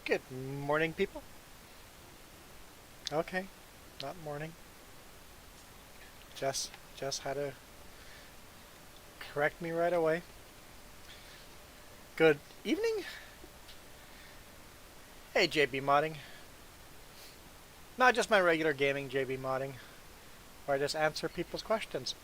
Good morning, people. Okay, not morning. Just had to correct me right away. Good evening. Hey, JB modding. Not just my regular gaming JB modding, where I just answer people's questions.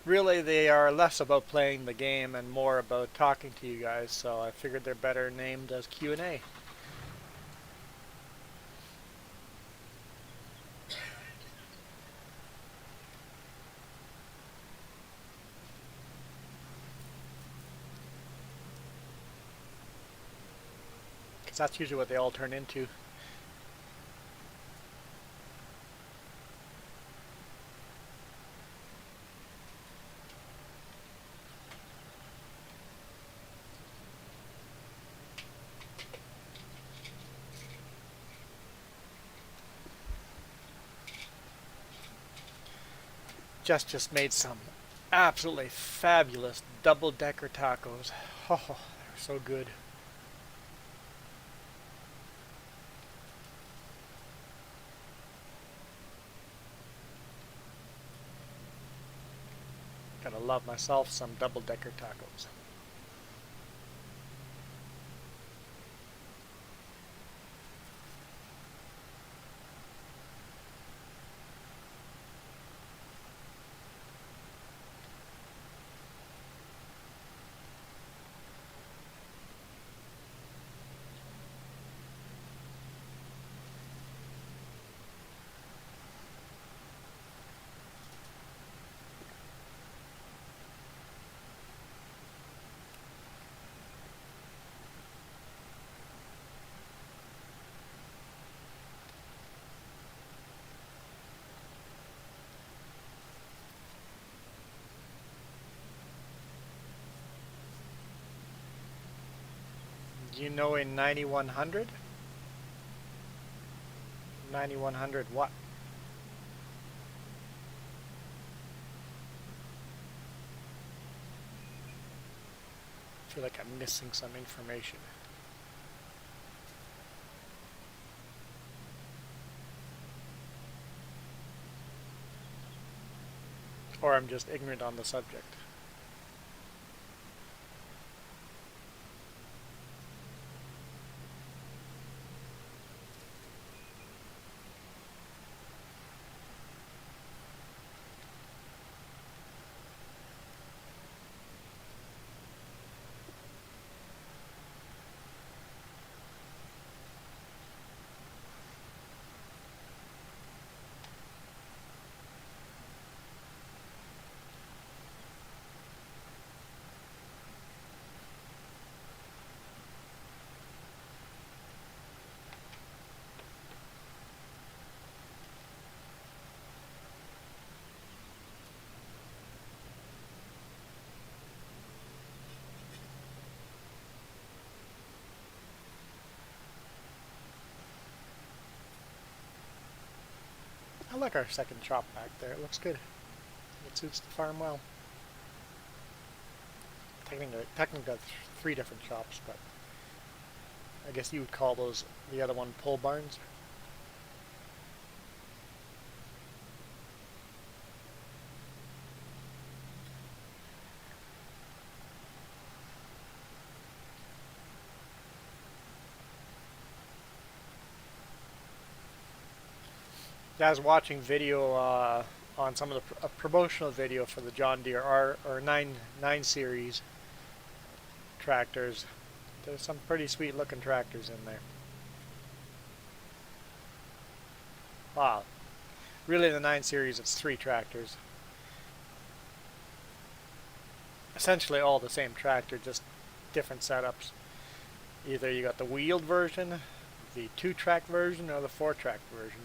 Really, they are less about playing the game and more about talking to you guys, so I figured they're better named as Q&A. Because that's usually what they all turn into. Just made some absolutely fabulous double-decker tacos. Oh, they're so good. Gotta love myself some double-decker tacos. Do you know a 9100? 9100 what? I feel like I'm missing some information. Or I'm just ignorant on the subject. I like our second shop back there. It looks good. It suits the farm well. Technically got three different shops, but I guess you would call those the other one pole barns. Yeah, I was watching video on some of the promotional video for the John Deere R or 9 series tractors. There's some pretty sweet looking tractors in there. Wow. Really, the 9 series, it's 3 tractors. Essentially all the same tractor, just different setups. Either you got the wheeled version, the 2-track version, or the 4-track version.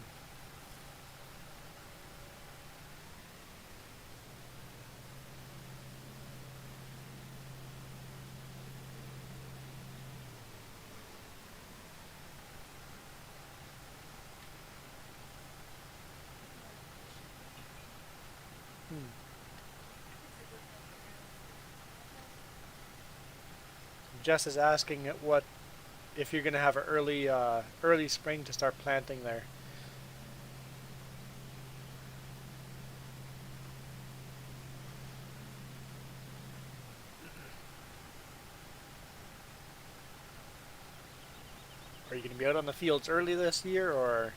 Jess is asking what if you're gonna have an early spring to start planting there. Are you gonna be out on the fields early this year, or?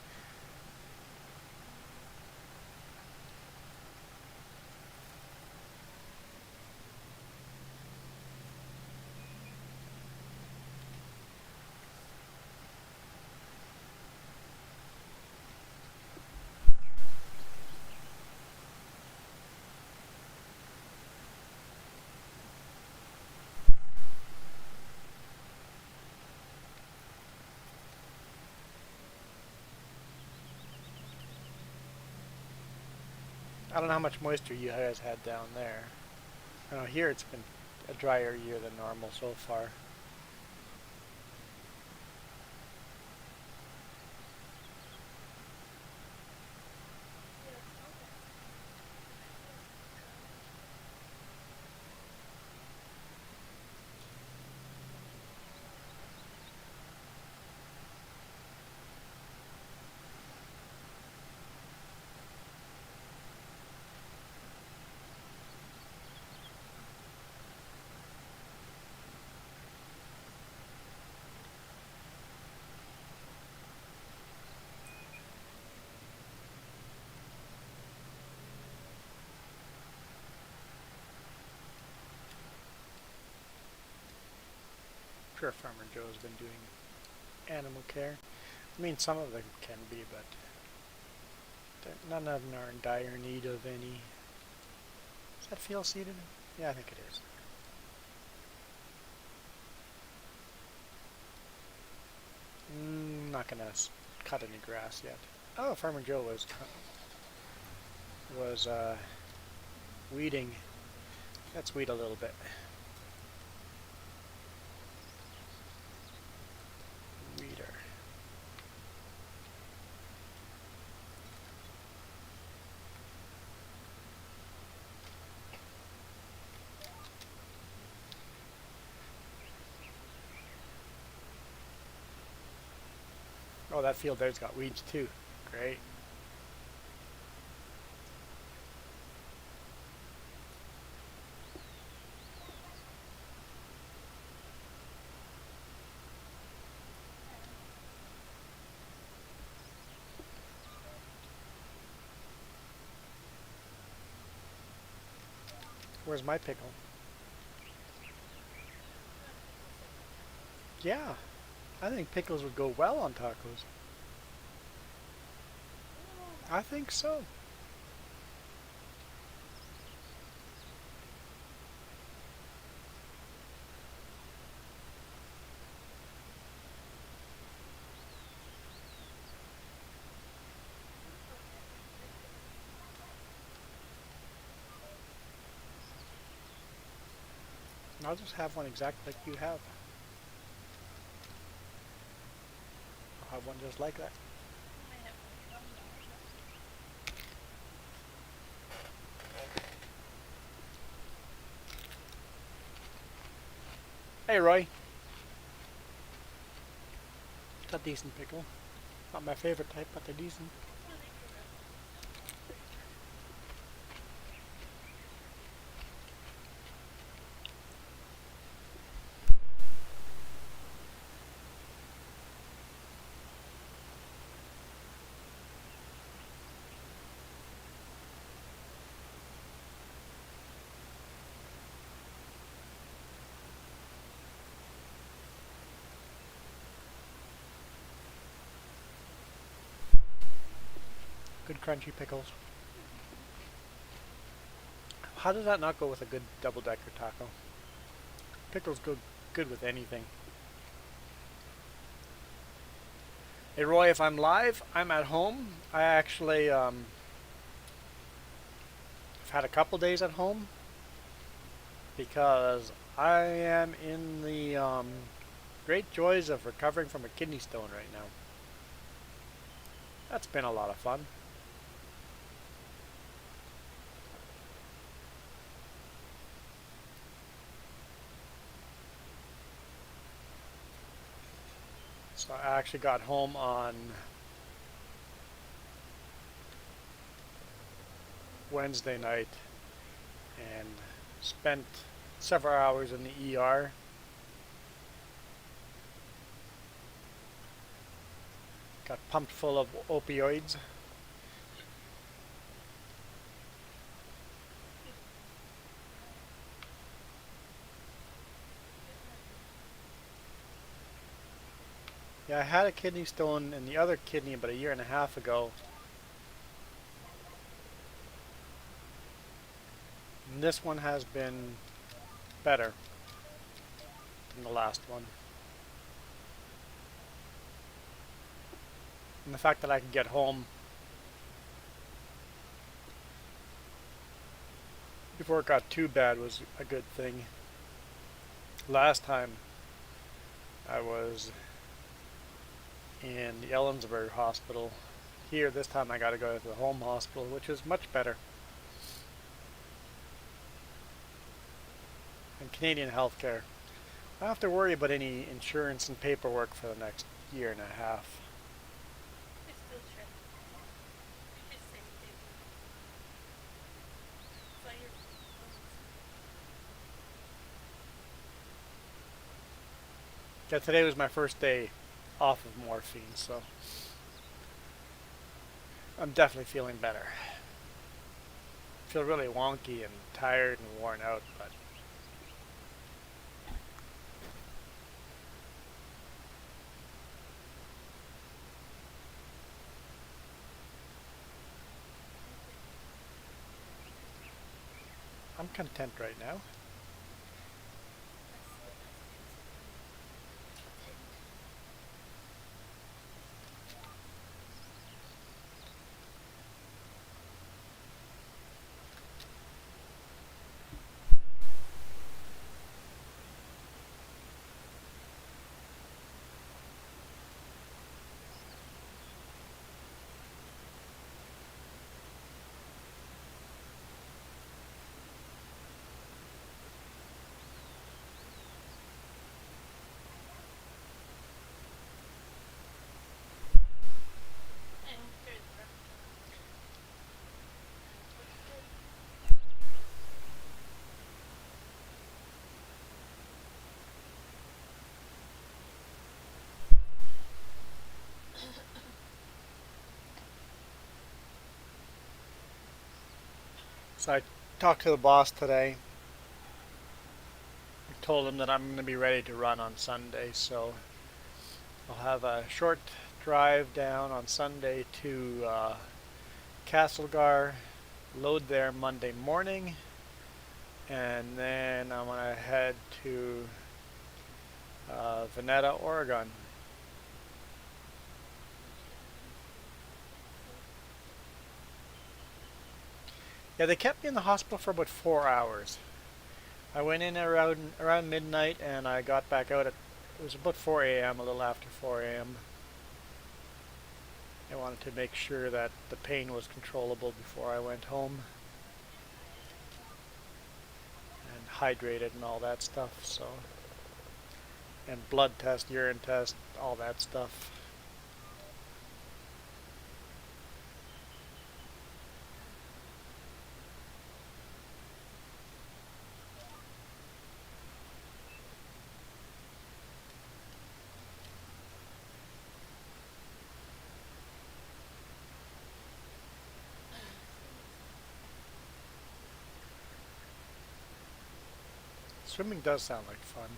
I don't know how much moisture you guys had down there. I know here it's been a drier year than normal so far. Sure, Farmer Joe's been doing animal care. I mean, some of them can be, but none of them are in dire need of any. Is that field seeded? Yeah, I think it is. Not gonna cut any grass yet. Oh, Farmer Joe was weeding. Let's weed a little bit. Weeder. Oh, that field there's got weeds too. Great. Where's my pickle? Yeah, I think pickles would go well on tacos. I think so. I'll just have one exactly like you have. I'll have one just like that. Hey Roy. It's a decent pickle. Not my favorite type, but they're decent. Good crunchy pickles. How does that not go with a good double-decker taco? Pickles go good with anything. Hey Roy, if I'm live, I'm at home. I actually I've had a couple days at home because I am in the great joys of recovering from a kidney stone right now. That's been a lot of fun. So I actually got home on Wednesday night and spent several hours in the ER. Got pumped full of opioids. Yeah, I had a kidney stone in the other kidney about a year and a half ago. And this one has been better than the last one. And the fact that I could get home before it got too bad was a good thing. Last time I was in the Ellensburg hospital. Here, this time I got to go to the home hospital, which is much better. And Canadian healthcare. I don't have to worry about any insurance and paperwork for the next year and a half. Yeah, today was my first day off of morphine, so I'm definitely feeling better. I feel really wonky and tired and worn out, but I'm content right now. So I talked to the boss today. I told him that I'm going to be ready to run on Sunday, so I'll have a short drive down on Sunday to Castlegar, load there Monday morning, and then I'm going to head to Veneta, Oregon. Yeah, they kept me in the hospital for about 4 hours. I went in around midnight and I got back out at, it was about 4 a.m., a little after 4 a.m. I wanted to make sure that the pain was controllable before I went home and hydrated and all that stuff, so, and blood test, urine test, all that stuff. Swimming does sound like fun.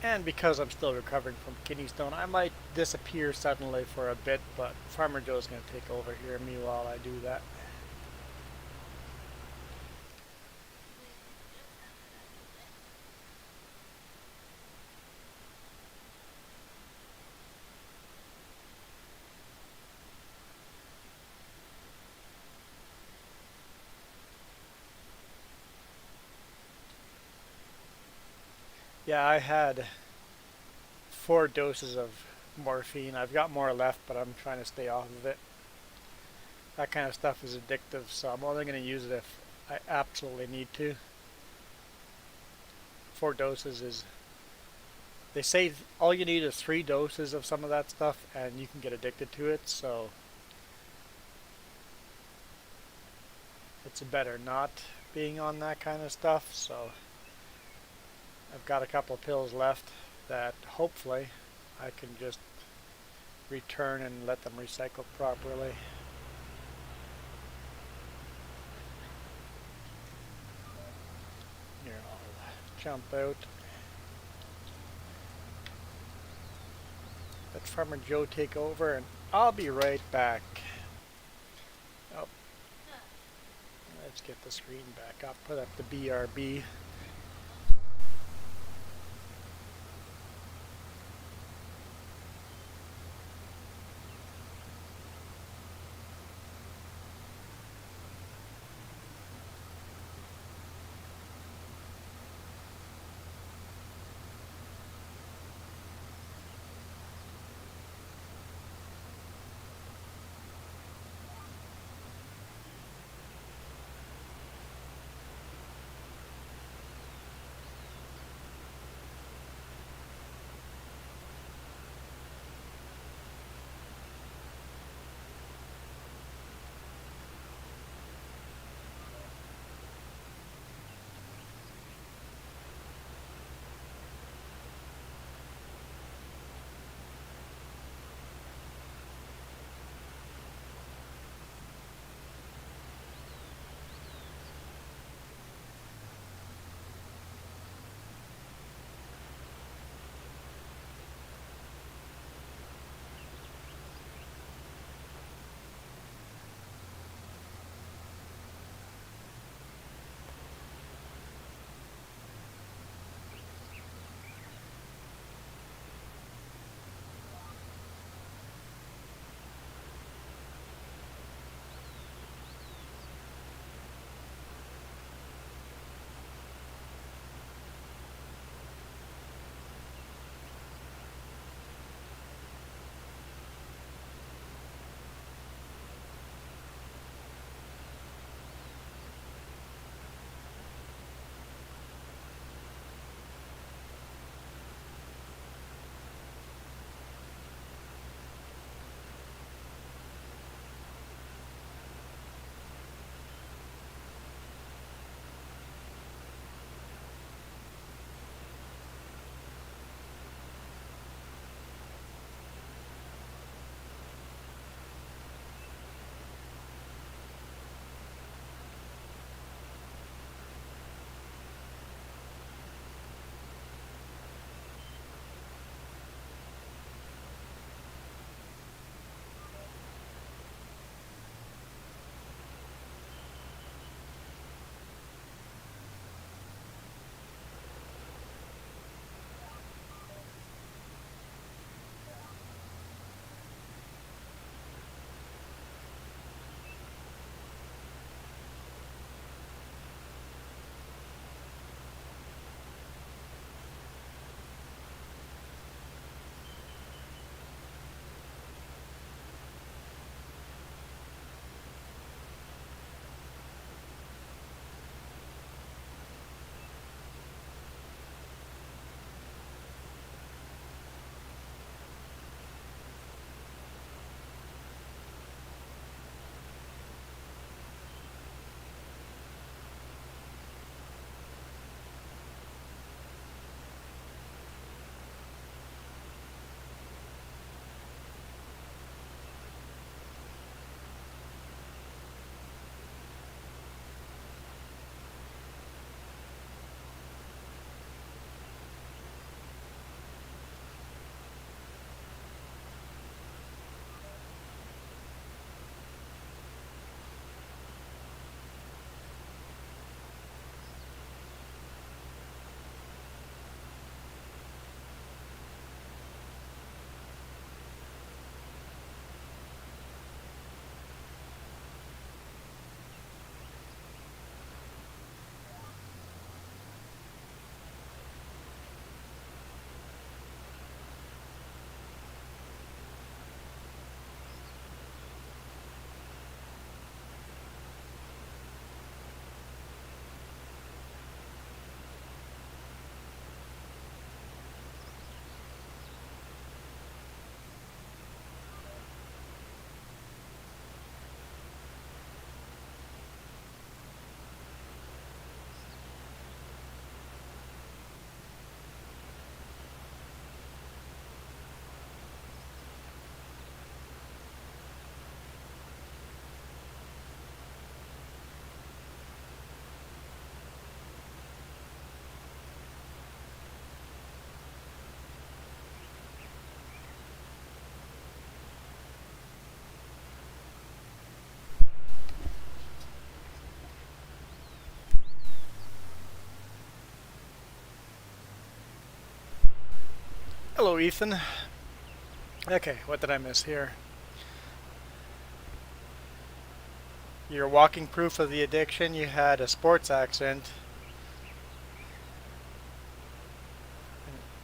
And because I'm still recovering from kidney stone, I might disappear suddenly for a bit, but Farmer Joe's going to take over here me while I do that. Yeah, I had 4 doses of morphine. I've got more left, but I'm trying to stay off of it. That kind of stuff is addictive, so I'm only going to use it if I absolutely need to. 4 doses is, they say all you need is 3 doses of some of that stuff and you can get addicted to it, so it's better not being on that kind of stuff. So I've got a couple of pills left that hopefully I can just return and let them recycle properly. Here, I'll jump out. Let Farmer Joe take over and I'll be right back. Oh, let's get the screen back up. Put up the BRB. Hello, Ethan. Okay, what did I miss here? You're walking proof of the addiction. You had a sports accident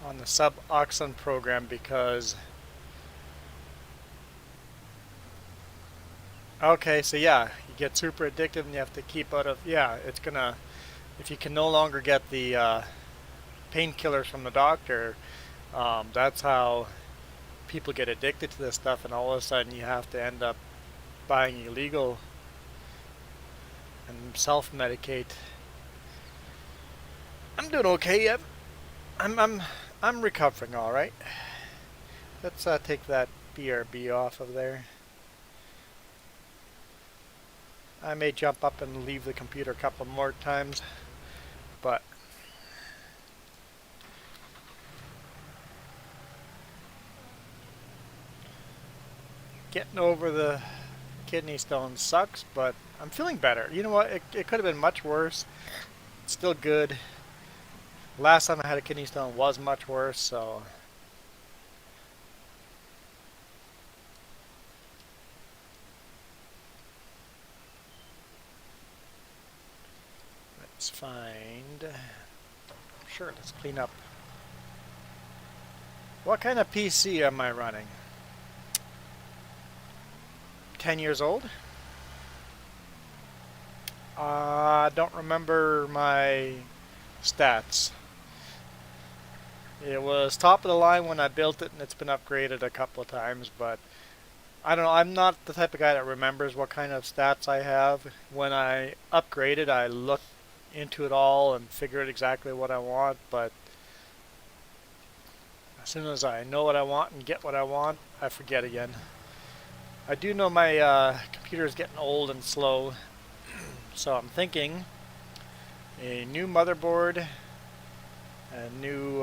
on the suboxone program because... Okay, so yeah, you get super addictive and you have to keep out of... Yeah, it's gonna... If you can no longer get the painkillers from the doctor, that's how people get addicted to this stuff, and all of a sudden you have to end up buying illegal and self-medicate. I'm doing okay. I'm recovering all right. Let's take that BRB off of there. I may jump up and leave the computer a couple more times, but getting over the kidney stone sucks, but I'm feeling better. You know what? It could have been much worse. It's still good. Last time I had a kidney stone was much worse, so let's find... Sure, let's clean up. What kind of PC am I running? 10 years old? Don't remember my stats. It was top of the line when I built it, and it's been upgraded a couple of times, but I don't know. I'm not the type of guy that remembers what kind of stats I have. When I upgraded, I look into it all and figure out exactly what I want, but as soon as I know what I want and get what I want, I forget again. I do know my computer is getting old and slow, so I'm thinking a new motherboard, a new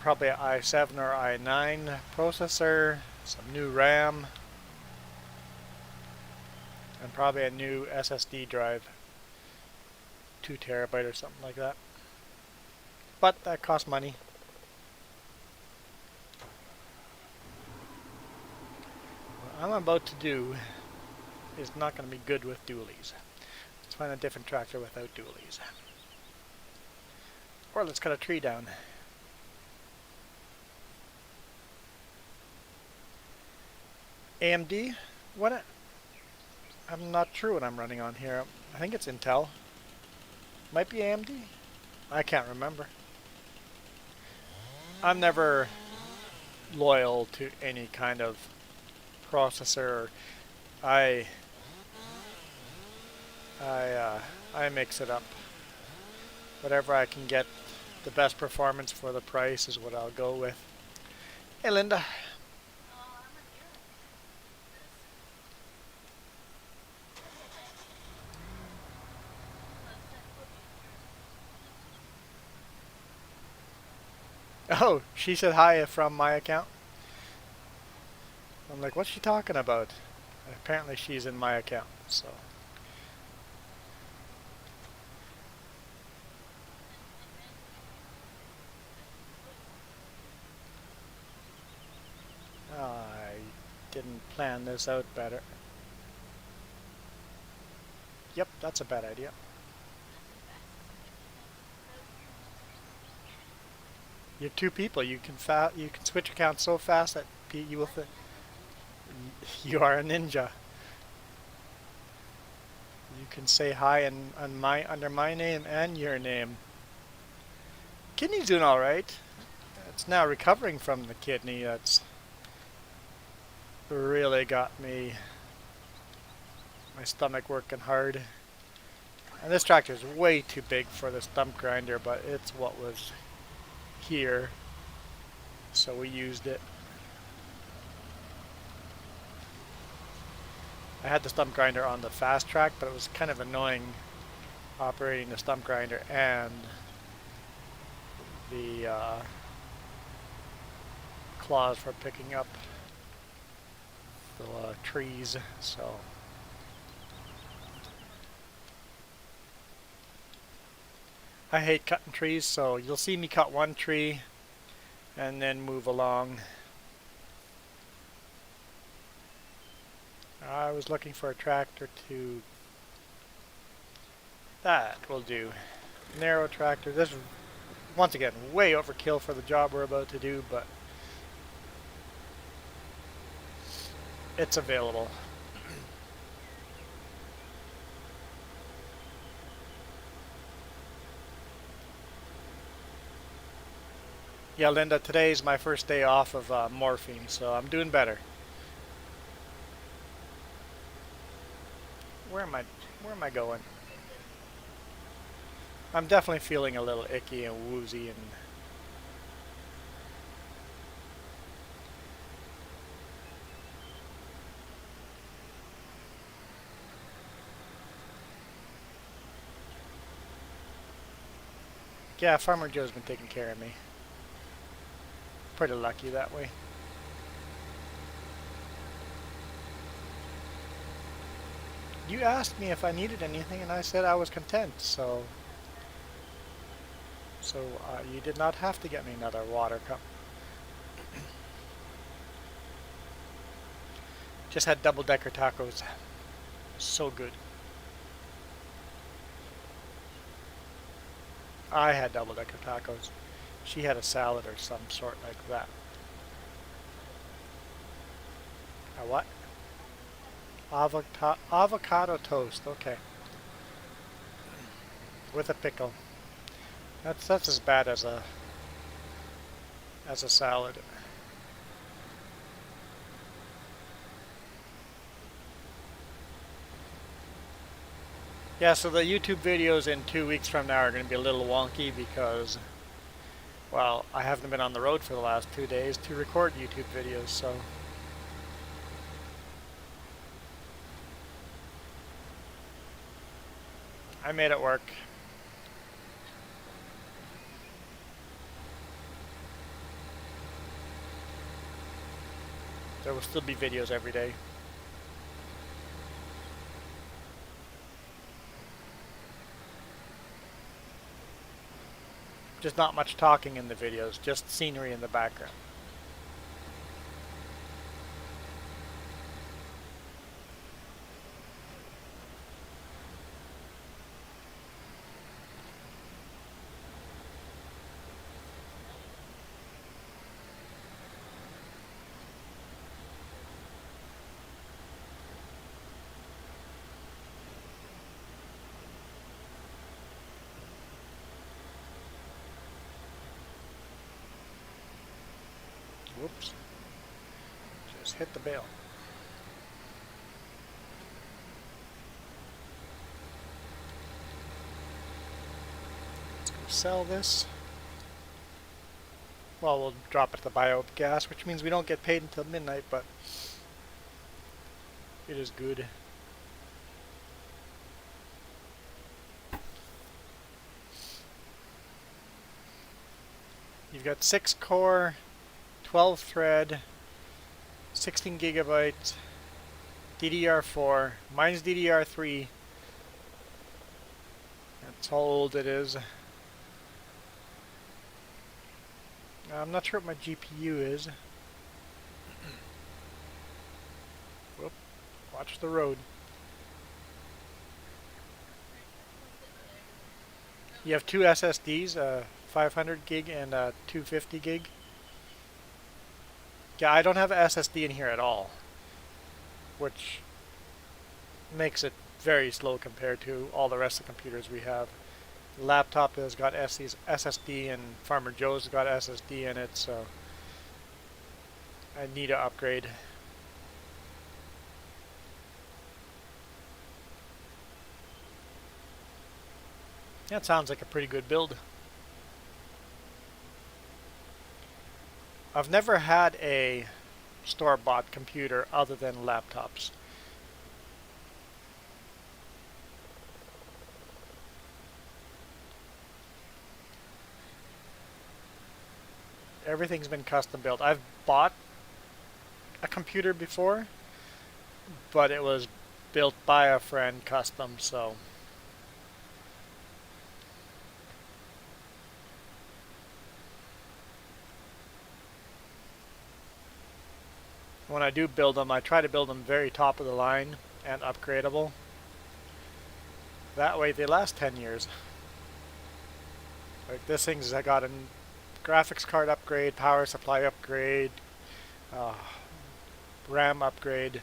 probably an i7 or i9 processor, some new RAM, and probably a new SSD drive, 2 terabyte or something like that. But that costs money. What I'm about to do is not going to be good with dualies. Let's find a different tractor without dualies. Or let's cut a tree down. AMD? What? I'm not sure what I'm running on here. I think it's Intel. Might be AMD? I can't remember. I'm never loyal to any kind of processor. I mix it up. Whatever I can get the best performance for the price is what I'll go with. Hey, Linda. Oh, she said hi from my account. I'm like, what's she talking about? Apparently she's in my account, so. I didn't plan this out better. Yep, that's a bad idea. You're two people. You can switch accounts so fast that you will think you are a ninja. You can say hi under my name and your name. Kidney's doing all right. It's now recovering from the kidney. That's really got my stomach working hard. And this tractor is way too big for the stump grinder, but it's what was here, so we used it. I had the stump grinder on the fast track, but it was kind of annoying operating the stump grinder and the claws for picking up the trees, so I hate cutting trees, so you'll see me cut one tree and then move along. I was looking for a tractor to... That will do. Narrow tractor. This is, once again, way overkill for the job we're about to do, but it's available. Yeah, Linda, today's my first day off of morphine, so I'm doing better. Where am I going? I'm definitely feeling a little icky and woozy and yeah, Farmer Joe's been taking care of me. Pretty lucky that way. You asked me if I needed anything and I said I was content, so you did not have to get me another water cup. Just had double-decker tacos. So good. I had double-decker tacos. She had a salad or some sort like that. A what? Avocado toast. Okay. With a pickle. That's as bad as a salad. Yeah, so the YouTube videos in 2 weeks from now are going to be a little wonky because, well, I haven't been on the road for the last 2 days to record YouTube videos, so. I made it work. There will still be videos every day. Just not much talking in the videos, just scenery in the background. Whoops. Just hit the bell. Let's go sell this. Well, we'll drop it to biogas, which means we don't get paid until midnight, but it is good. You've got 6 core, 12 thread, 16 gigabyte, DDR4. Mine's DDR3. That's how old it is. I'm not sure what my GPU is. Whoop. Watch the road. You have 2 SSDs, 500 gig and 250 gig. Yeah, I don't have an SSD in here at all, which makes it very slow compared to all the rest of the computers we have. The laptop has got SSD and Farmer Joe's got SSD in it, so I need to upgrade. That sounds like a pretty good build. I've never had a store-bought computer other than laptops. Everything's been custom built. I've bought a computer before, but it was built by a friend custom, so when I do build them, I try to build them very top of the line and upgradable. That way they last 10 years. Like this thing's got a graphics card upgrade, power supply upgrade, uh, RAM upgrade.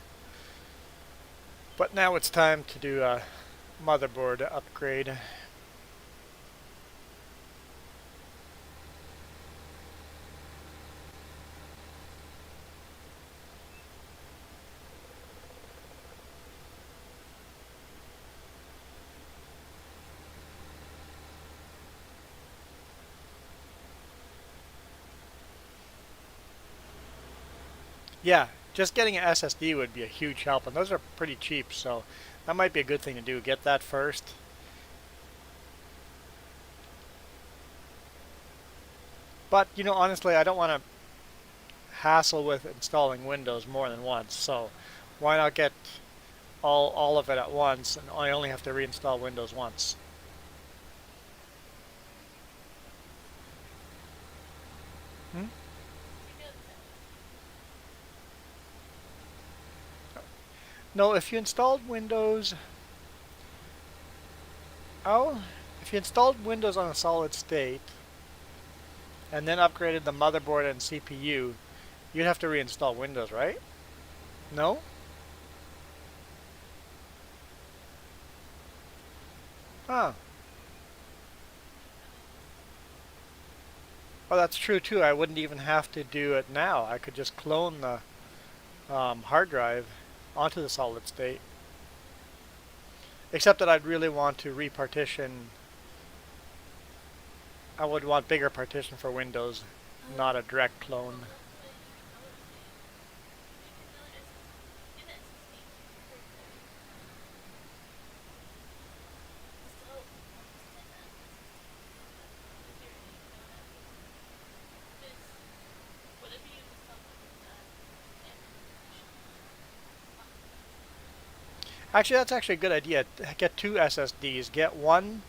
But now it's time to do a motherboard upgrade. Yeah, just getting an SSD would be a huge help, and those are pretty cheap, so that might be a good thing to do. Get that first. But, you know, honestly, I don't want to hassle with installing Windows more than once, so why not get all of it at once, and I only have to reinstall Windows once. Hmm? No, if you installed Windows, oh, if you installed Windows on a solid state and then upgraded the motherboard and CPU, you'd have to reinstall Windows, right? No? Huh. Well, that's true too. I wouldn't even have to do it now. I could just clone the hard drive onto the solid state. Except that I'd really want to repartition. I would want bigger partition for Windows, not a direct clone. Actually, that's actually a good idea. Get two SSDs. Get one,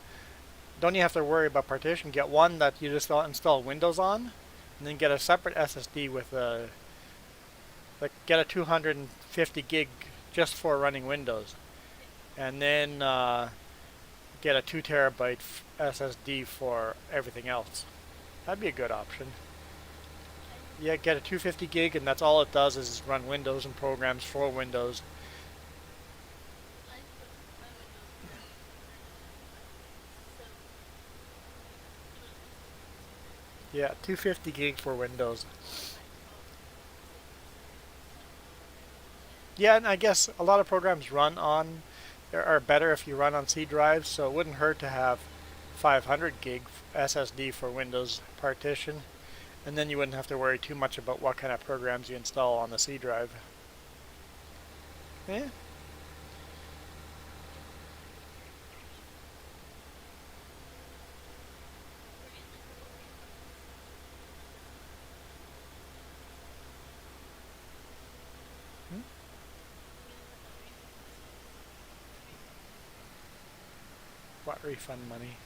don't you have to worry about partition. Get one that you just install Windows on, and then get a separate SSD with a, like, get a 250 gig just for running Windows. And then get a 2 terabyte SSD for everything else. That'd be a good option. Yeah, get a 250 gig, and that's all it does is run Windows and programs for Windows. Yeah, 250 gig for Windows. Yeah, and I guess a lot of programs run on are better if you run on C drives, so it wouldn't hurt to have 500 gig SSD for Windows partition, and then you wouldn't have to worry too much about what kind of programs you install on the C drive. Yeah. Hmm? What refund money?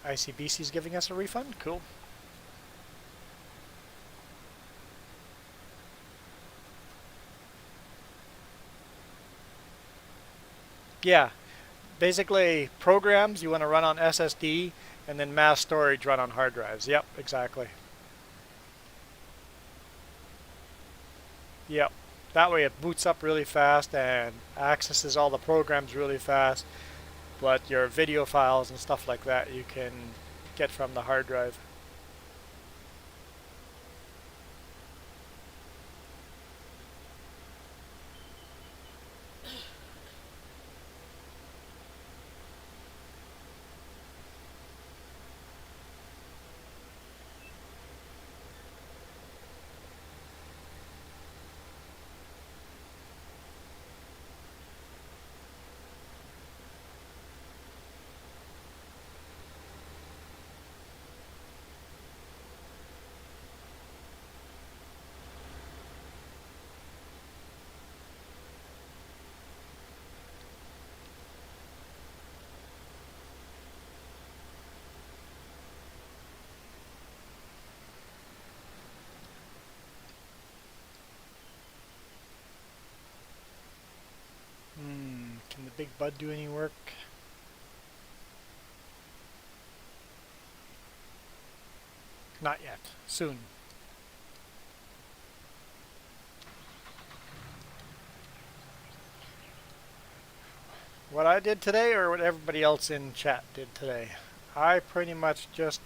ICBC's giving us a refund? Cool. Yeah, basically programs you want to run on SSD and then mass storage run on hard drives. Yep, exactly. Yep. That way it boots up really fast and accesses all the programs really fast, but your video files and stuff like that you can get from the hard drive. Big Bud do any work? Not yet. Soon. What I did today, or what everybody else in chat did today? I pretty much just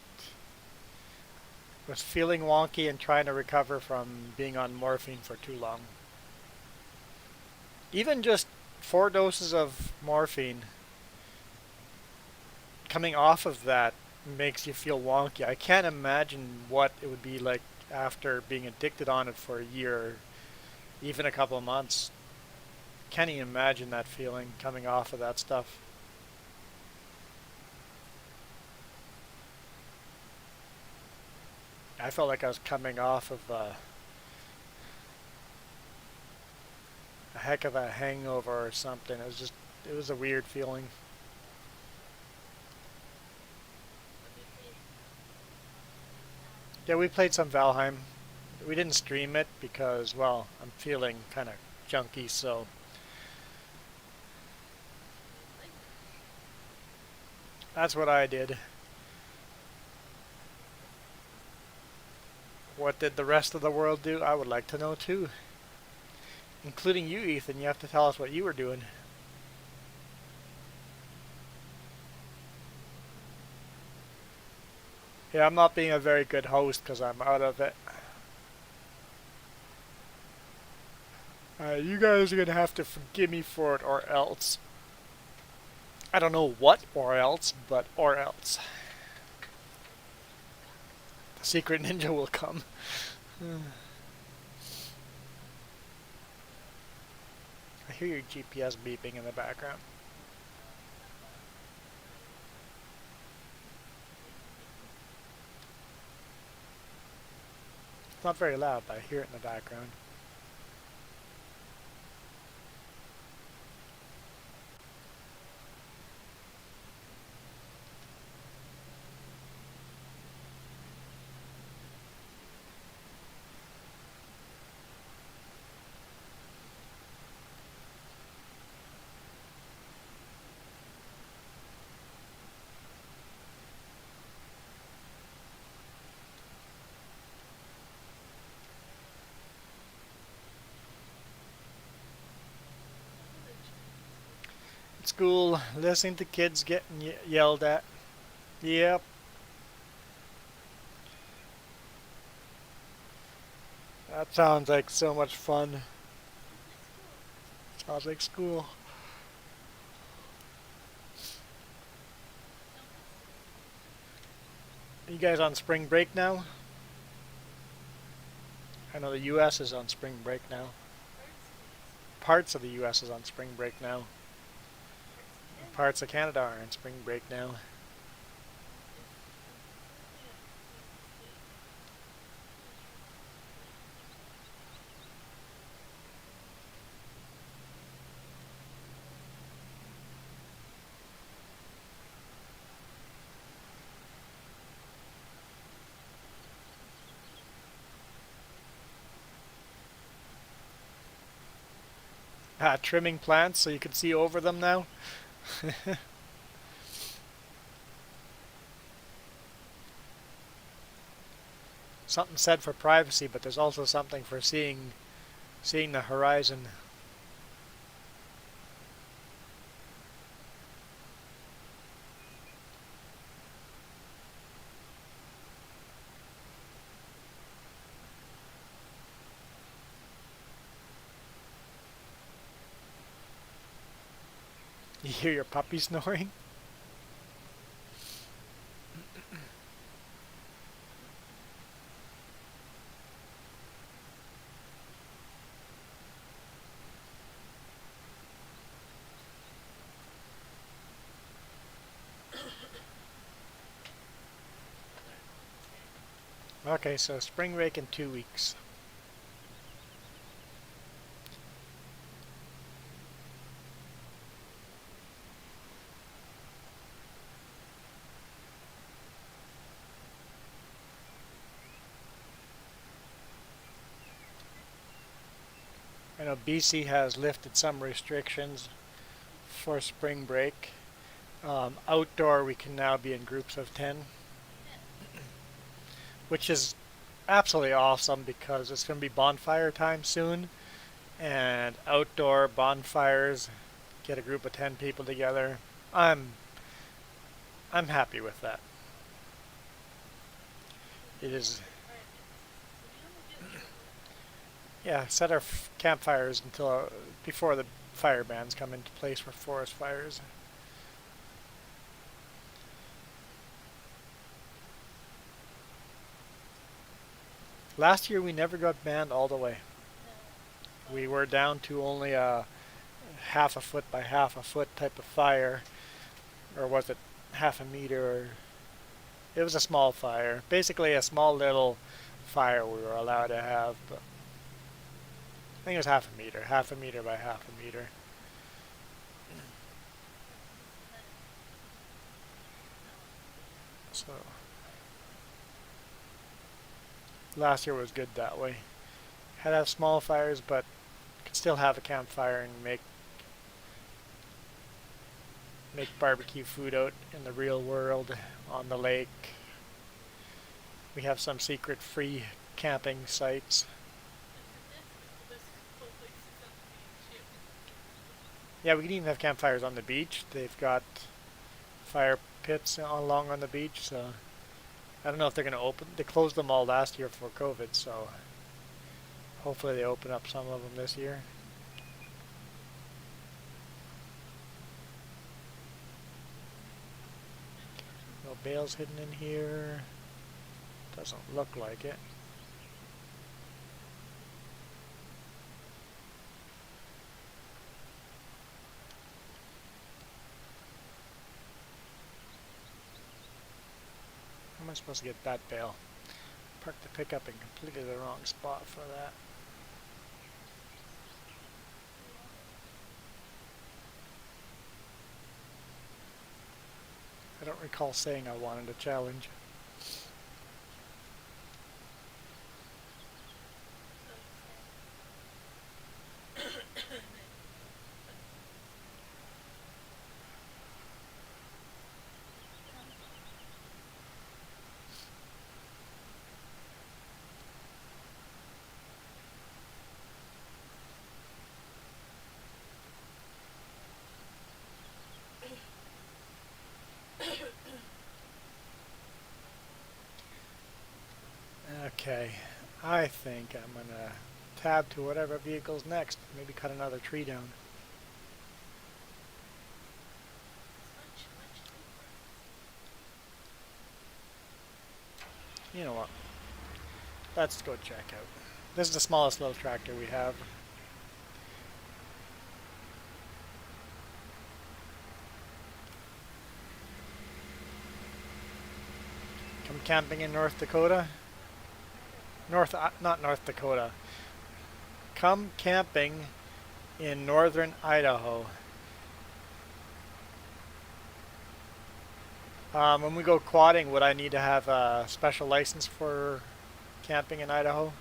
was feeling wonky and trying to recover from being on morphine for too long. Even just 4 doses of morphine, coming off of that makes you feel wonky. I can't imagine what it would be like after being addicted on it for a year, even a couple of months. Can't even imagine that feeling coming off of that stuff. I felt like I was coming off of a heck of a hangover or something. It was a weird feeling. Yeah, we played some Valheim. We didn't stream it because, well, I'm feeling kind of junky, so. That's what I did. What did the rest of the world do? I would like to know too. Including you, Ethan. You have to tell us what you were doing. Yeah, I'm not being a very good host because I'm out of it. You guys are going to have to forgive me for it or else. I don't know what or else, but or else. The secret ninja will come. I hear your GPS beeping in the background. It's not very loud, but I hear it in the background. School, listening to kids getting yelled at. Yep. That sounds like so much fun. Sounds like school. Are you guys on spring break now? I know the US is on spring break now. Parts of the US is on spring break now. Parts of Canada are on spring break now. Trimming plants so you can see over them now. Something said for privacy, but there's also something for seeing the horizon. You hear your puppy snoring? Okay, so spring break in 2 weeks. I know BC has lifted some restrictions for spring break. Outdoor, we can now be in groups of 10, which is absolutely awesome because it's going to be bonfire time soon. And outdoor bonfires, get a group of 10 people together. I'm I'm happy with that. It is, yeah, set our campfires until before the fire bans come into place for forest fires. Last year we never got banned all the way. We were down to only a half a foot by half a foot type of fire, or was it half a meter? Or, it was a small fire, basically a small little fire we were allowed to have. But I think it was half a meter by half a meter. So last year was good that way. Had to have small fires, but could still have a campfire and make barbecue food out in the real world on the lake. We have some secret free camping sites. Yeah, we can even have campfires on the beach. They've got fire pits along on the beach, so I don't know if they're going to open. They closed them all last year for COVID, so hopefully they open up some of them this year. No bales hidden in here. Doesn't look like it. How am I supposed to get that bale? Parked the pickup in completely the wrong spot for that. I don't recall saying I wanted a challenge. Okay, I think I'm gonna tab to whatever vehicle's next. Maybe cut another tree down. You know what? Let's go check out. This is the smallest little tractor we have. Come camping in North Dakota. Not North Dakota. Come camping in northern Idaho. When we go quadding, would I need to have a special license for camping in Idaho?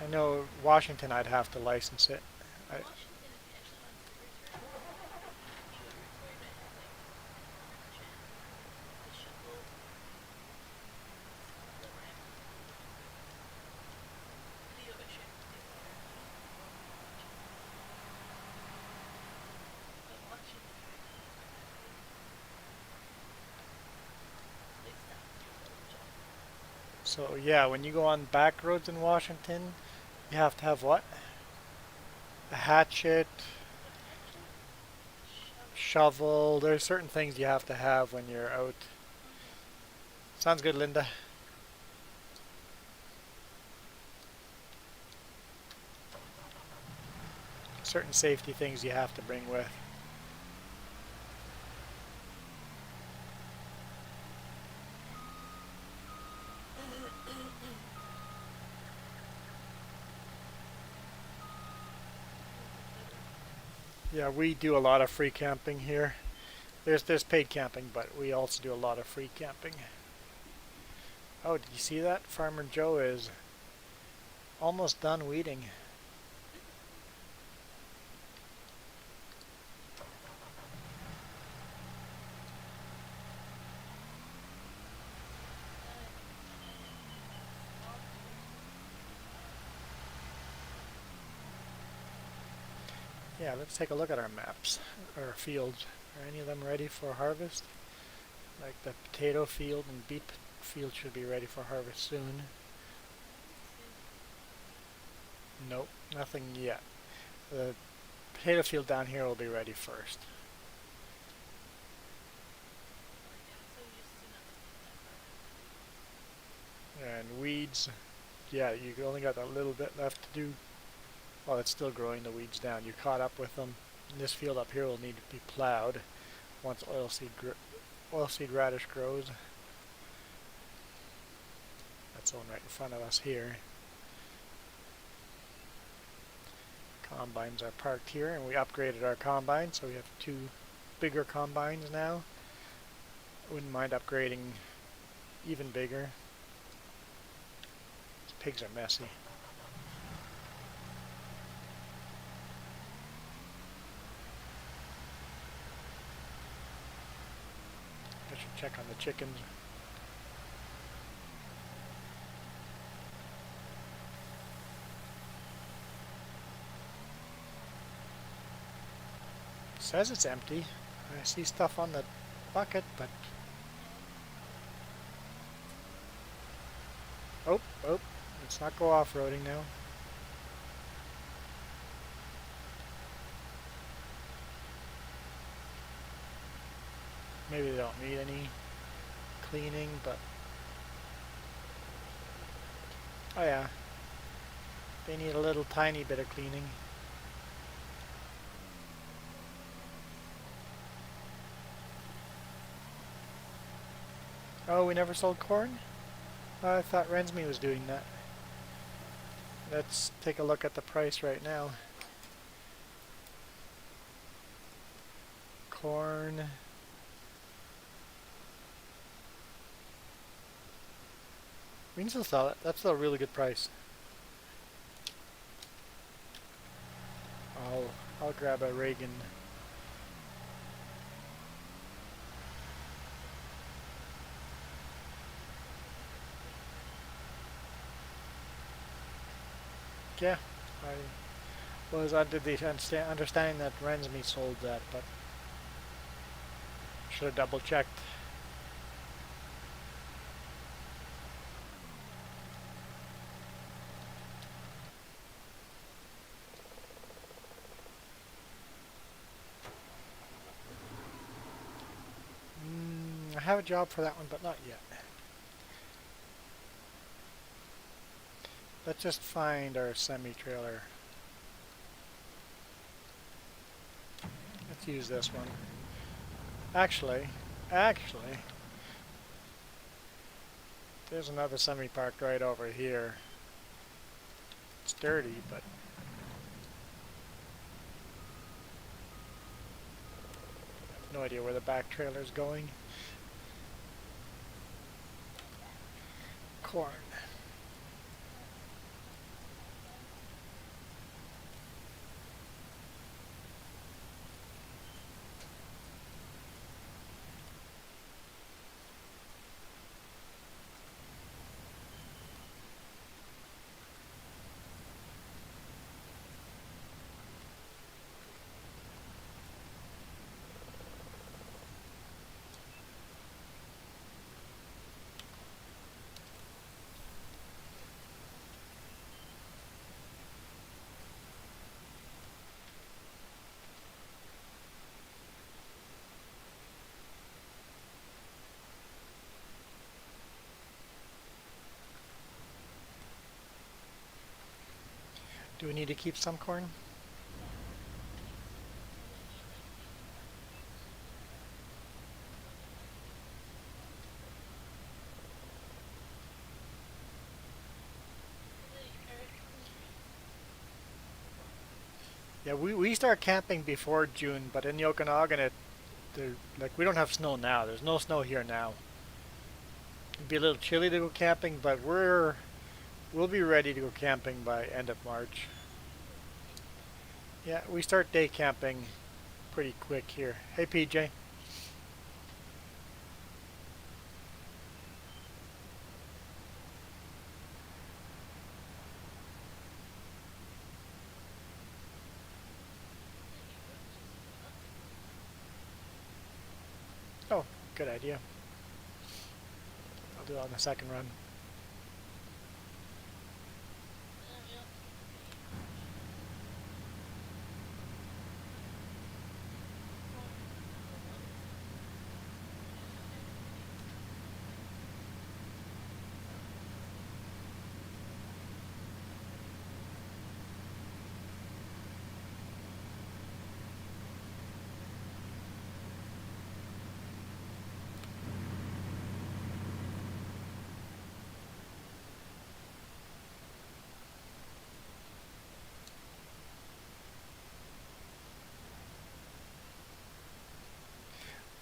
I know Washington I'd have to license it. I, so yeah, when you go on back roads in Washington, you have to have what? A hatchet, shovel. There's certain things you have to have when you're out. Sounds good, Linda. Certain safety things you have to bring with. Yeah, we do a lot of free camping here. There's paid camping, but we also do a lot of free camping. Oh, did you see that? Farmer Joe is almost done weeding. Yeah, let's take a look at our maps, our fields. Are any of them ready for harvest? Like the potato field and beet field should be ready for harvest soon. Nope, nothing yet. The potato field down here will be ready first. And weeds, yeah, you only got a little bit left to do. Oh, it's still growing the weeds down. You caught up with them. And this field up here will need to be plowed once oilseed radish grows. That's the one right in front of us here. Combines are parked here, and we upgraded our combine, so we have 2 bigger combines now. Wouldn't mind upgrading even bigger. These pigs are messy. I should check on the chickens. It says it's empty. I see stuff on the bucket, but... Oh, let's not go off-roading now. Maybe they don't need any cleaning, but... Oh yeah. They need a little tiny bit of cleaning. Oh, we never sold corn? I thought Rensme was doing that. Let's take a look at the price right now. Corn. We can still sell it. That's still a really good price. I'll grab a Reagan. Yeah, I was under the understanding that Rensme sold that, but should have double checked. I have a job for that one, but not yet. Let's just find our semi-trailer. Let's use this one. Actually, there's another semi parked right over here. It's dirty, but I have no idea where the back trailer's going. Corn. Do we need to keep some corn? Yeah, we start camping before June, but in the Okanagan, like we don't have snow now. There's no snow here now. It'd be a little chilly to go camping, but we'll be ready to go camping by end of March. Yeah, we start day camping pretty quick here. Hey, PJ. Good idea. I'll do it on the second run.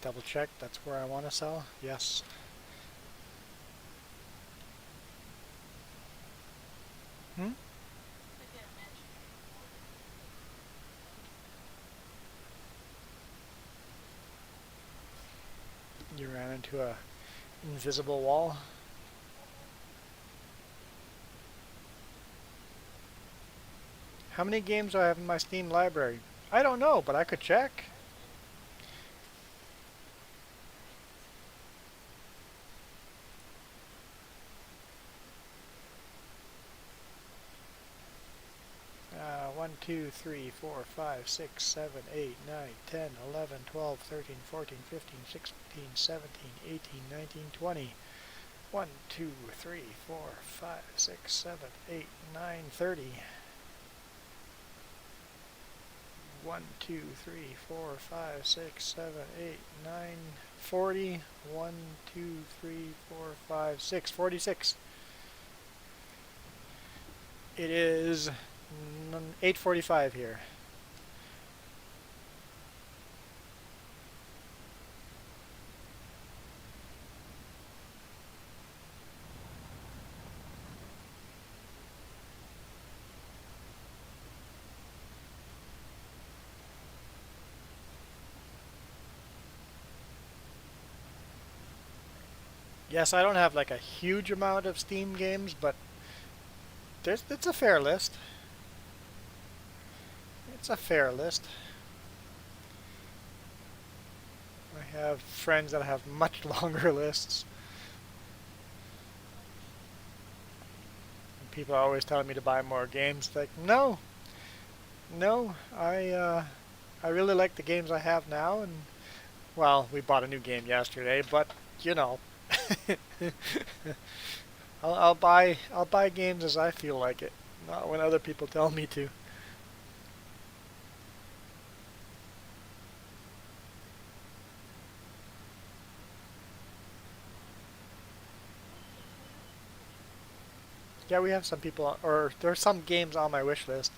Double check, that's where I want to sell. Yes. Hmm? You ran into a invisible wall. How many games do I have in my Steam library? I don't know, but I could check. One, 2, 3, 4, 5, 6, 7, 8, 9, 10, 11, 12, 13, 14, 15, 16, 17, 18, 19, 20. 1, 2, 3, 4, 5, 6, 7, 8, 9, 30. 1, 2, 3, 4, 5, 6, 7, 8, 9, 40. 1, 2, 3, 4, 5, 6, 46. It is 8:45 here. Yes, I don't have like a huge amount of Steam games, but it's a fair list. It's a fair list. I have friends that have much longer lists. And people are always telling me to buy more games. Like, no, no, I really like the games I have now, and well, we bought a new game yesterday, but you know, I'll buy games as I feel like it, not when other people tell me to. Yeah, we have some people, or there's some games on my wish list.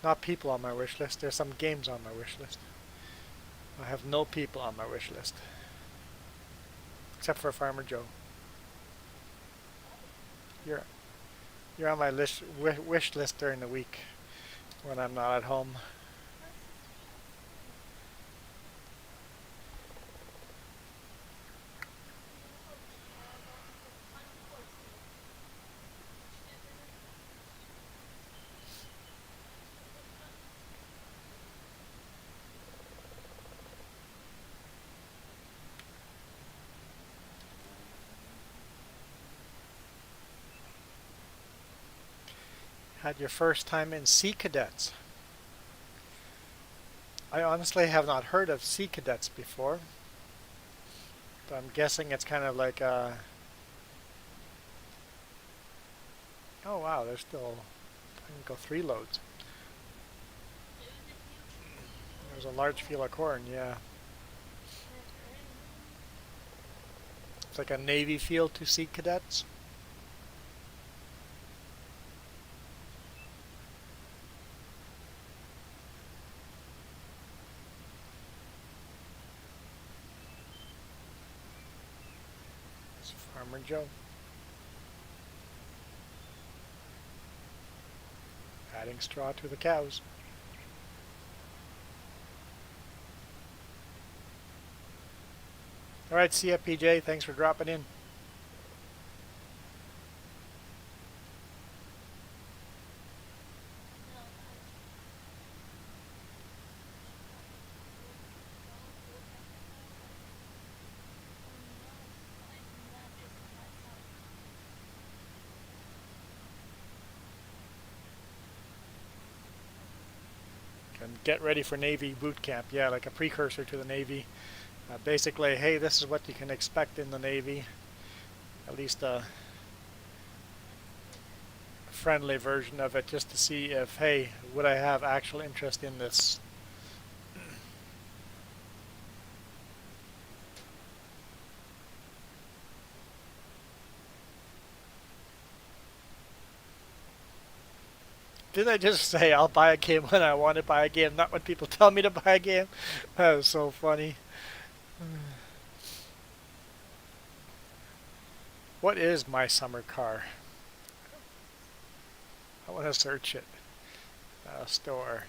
Not people on my wish list. There's some games on my wish list. I have no people on my wish list, except for Farmer Joe. You're you're on my wish list during the week when I'm not at home. Had your first time in Sea Cadets. I honestly have not heard of Sea Cadets before, but I'm guessing it's kind of like a... Oh wow, there's still... I can go 3 loads. There's a large field of corn, yeah. It's like a Navy field to Sea Cadets. It's Farmer Joe. Adding straw to the cows. Alright, see ya PJ, thanks for dropping in. get ready for Navy boot camp. Yeah, like a precursor to the Navy. Basically, hey, this is what you can expect in the Navy. At least a friendly version of it, just to see if, hey, would I have actual interest in this? Did I just say I'll buy a game when I want to buy a game, not when people tell me to buy a game? That was so funny. What is my summer car? I want to search it. Store.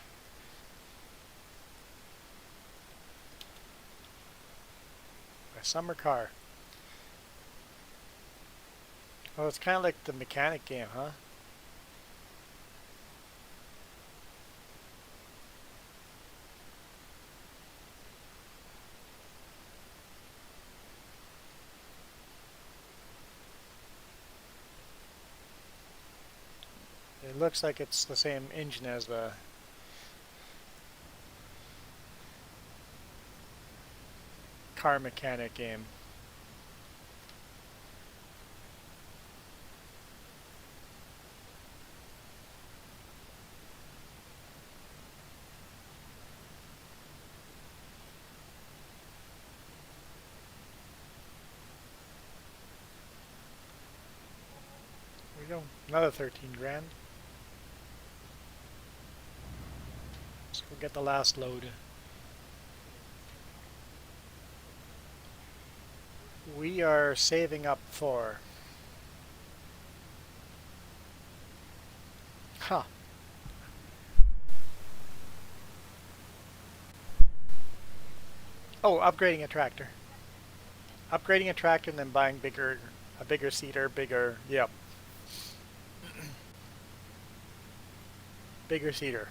My summer car. Oh, it's kind of like the mechanic game, huh? It looks like it's the same engine as the car mechanic game. There we go. Another 13 grand. So we'll get the last load. We are saving up for... Huh. Oh, upgrading a tractor. Upgrading a tractor and then buying a bigger seater, yep. Bigger seater.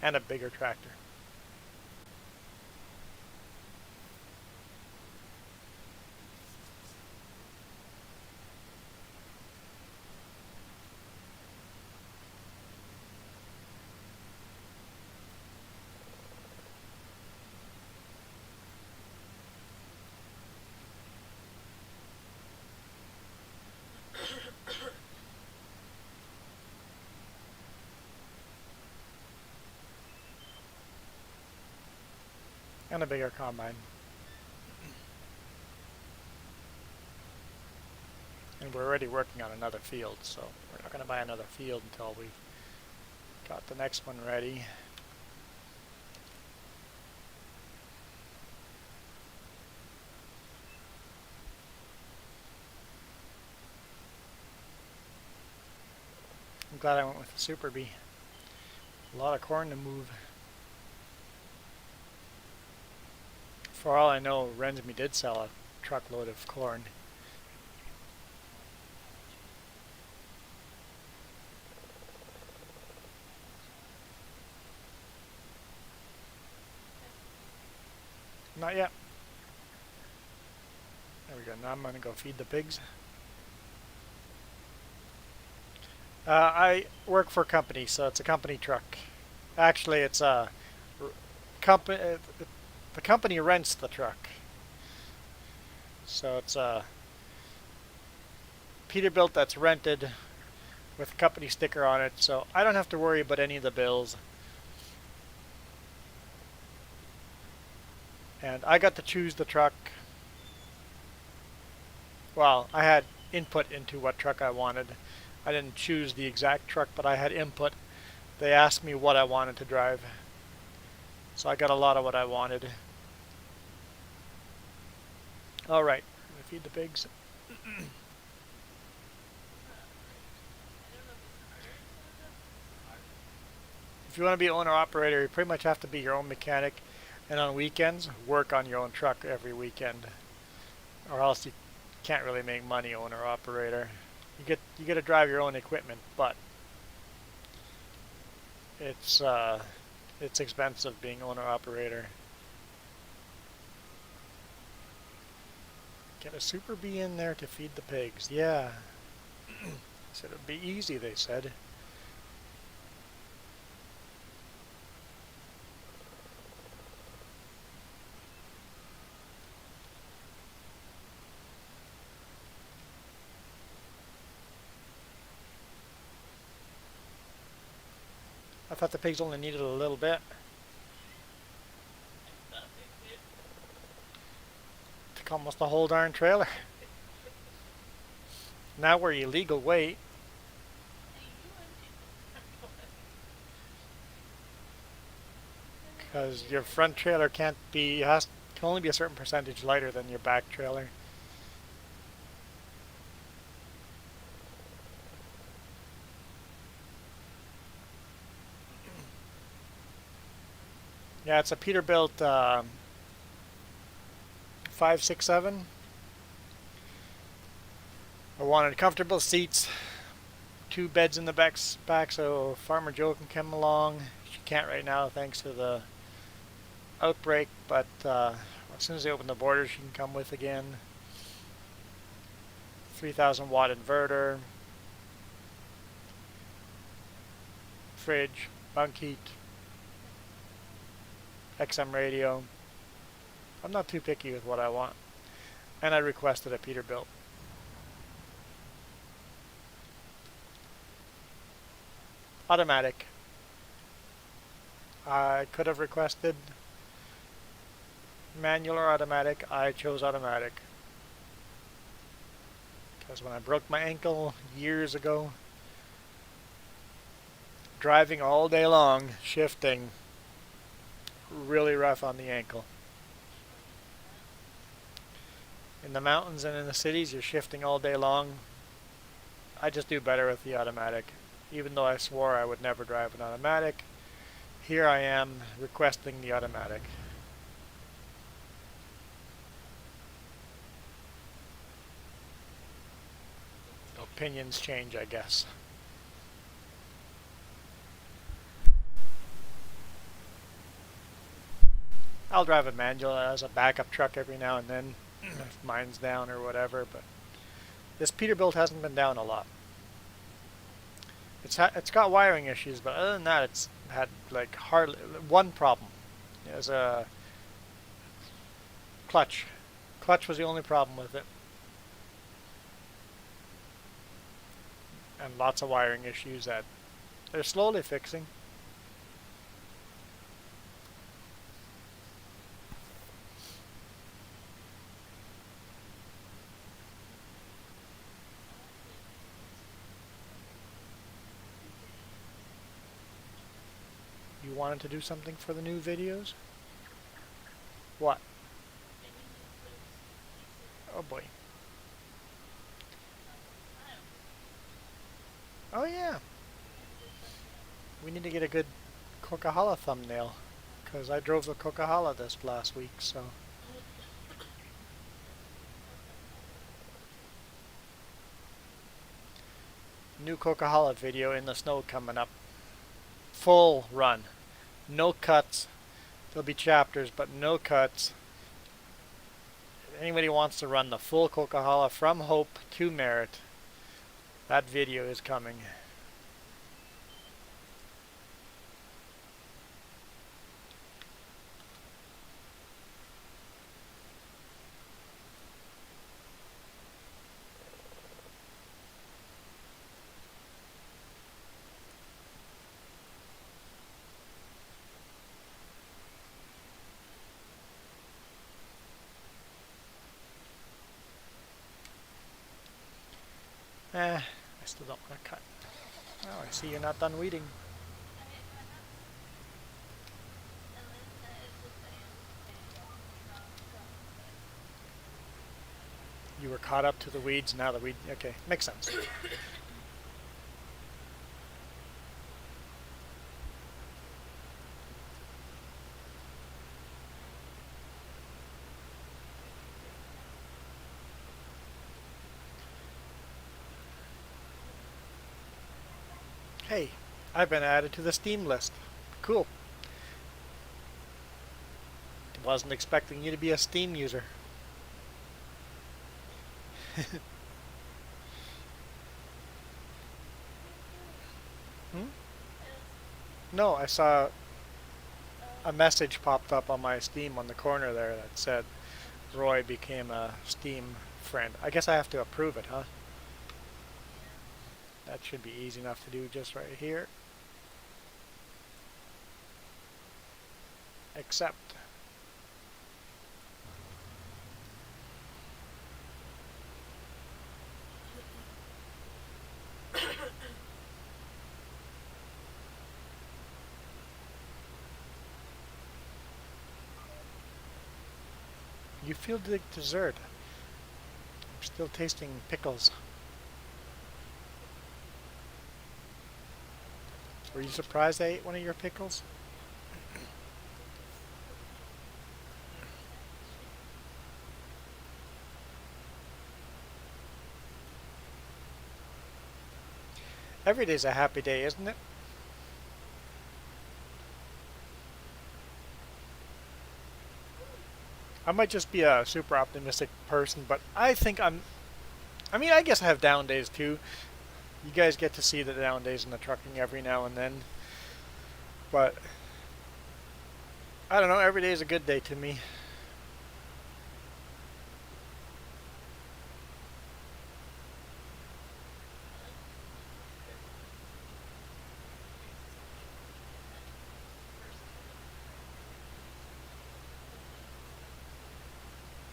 And a bigger tractor. And a bigger combine. And we're already working on another field, so we're not going to buy another field until we've got the next one ready. I'm glad I went with the Super Bee. A lot of corn to move. For all I know, Rensby did sell a truckload of corn. Not yet. There we go. Now I'm going to go feed the pigs. I work for a company, so it's a company truck. Actually, it's a company. The company rents the truck, so it's a Peterbilt that's rented with a company sticker on it. So I don't have to worry about any of the bills, and I got to choose the truck. Well, I had input into what truck I wanted. I didn't choose the exact truck, but I had input. They asked me what I wanted to drive, so I got a lot of what I wanted. Alright, I'm gonna feed the pigs. If you want to be owner-operator, you pretty much have to be your own mechanic, and on weekends, work on your own truck every weekend, or else you can't really make money owner-operator. You get to drive your own equipment, but it's expensive being owner-operator. Get a Super Bee in there to feed the pigs. Yeah. Said it would be easy, they said. I thought the pigs only needed a little bit. Took almost the whole darn trailer. Now we're illegal weight. Because your front trailer can't be, can only be a certain percentage lighter than your back trailer. Yeah, it's a Peterbilt 567. I wanted comfortable seats, 2 beds in the back so Farmer Joe can come along. She can't right now thanks to the outbreak, but as soon as they open the borders she can come with again. 3,000 watt inverter, fridge, bunk heat, XM radio. I'm not too picky with what I want, and I requested a Peterbilt. Automatic. I could have requested manual or automatic. I chose automatic because when I broke my ankle years ago, driving all day long, shifting, really rough on the ankle. In the mountains and in the cities, you're shifting all day long. I just do better with the automatic. Even though I swore I would never drive an automatic, here I am requesting the automatic. Opinions change, I guess. I'll drive a manual as a backup truck every now and then if mine's down or whatever, but this Peterbilt hasn't been down a lot. It's got wiring issues, but other than that, it's had like hardly one problem. There's a clutch. Clutch was the only problem with it, and lots of wiring issues that they're slowly fixing. You wanted to do something for the new videos? What? Oh boy. Oh yeah. We need to get a good Coca-Cola thumbnail, because I drove the Coca-Cola this last week, so. New Coca-Cola video in the snow coming up. Full run. No cuts. There'll be chapters, but no cuts. If anybody wants to run the full Coca-Cola from Hope to Merritt, that video is coming. I still don't want to cut. Oh, I see you're not done weeding. You were caught up to the weeds, now the weed... Okay, makes sense. Hey, I've been added to the Steam list. Cool. Wasn't expecting you to be a Steam user. No, I saw a message popped up on my Steam on the corner there that said Roy became a Steam friend. I guess I have to approve it, huh? That should be easy enough to do just right here. Accept. You feel the dessert. I'm still tasting pickles. Were you surprised I ate one of your pickles? Every day's a happy day, isn't it? I might just be a super optimistic person, but I think I mean, I guess I have down days too. You guys get to see the down days in the trucking every now and then. But I don't know, every day is a good day to me.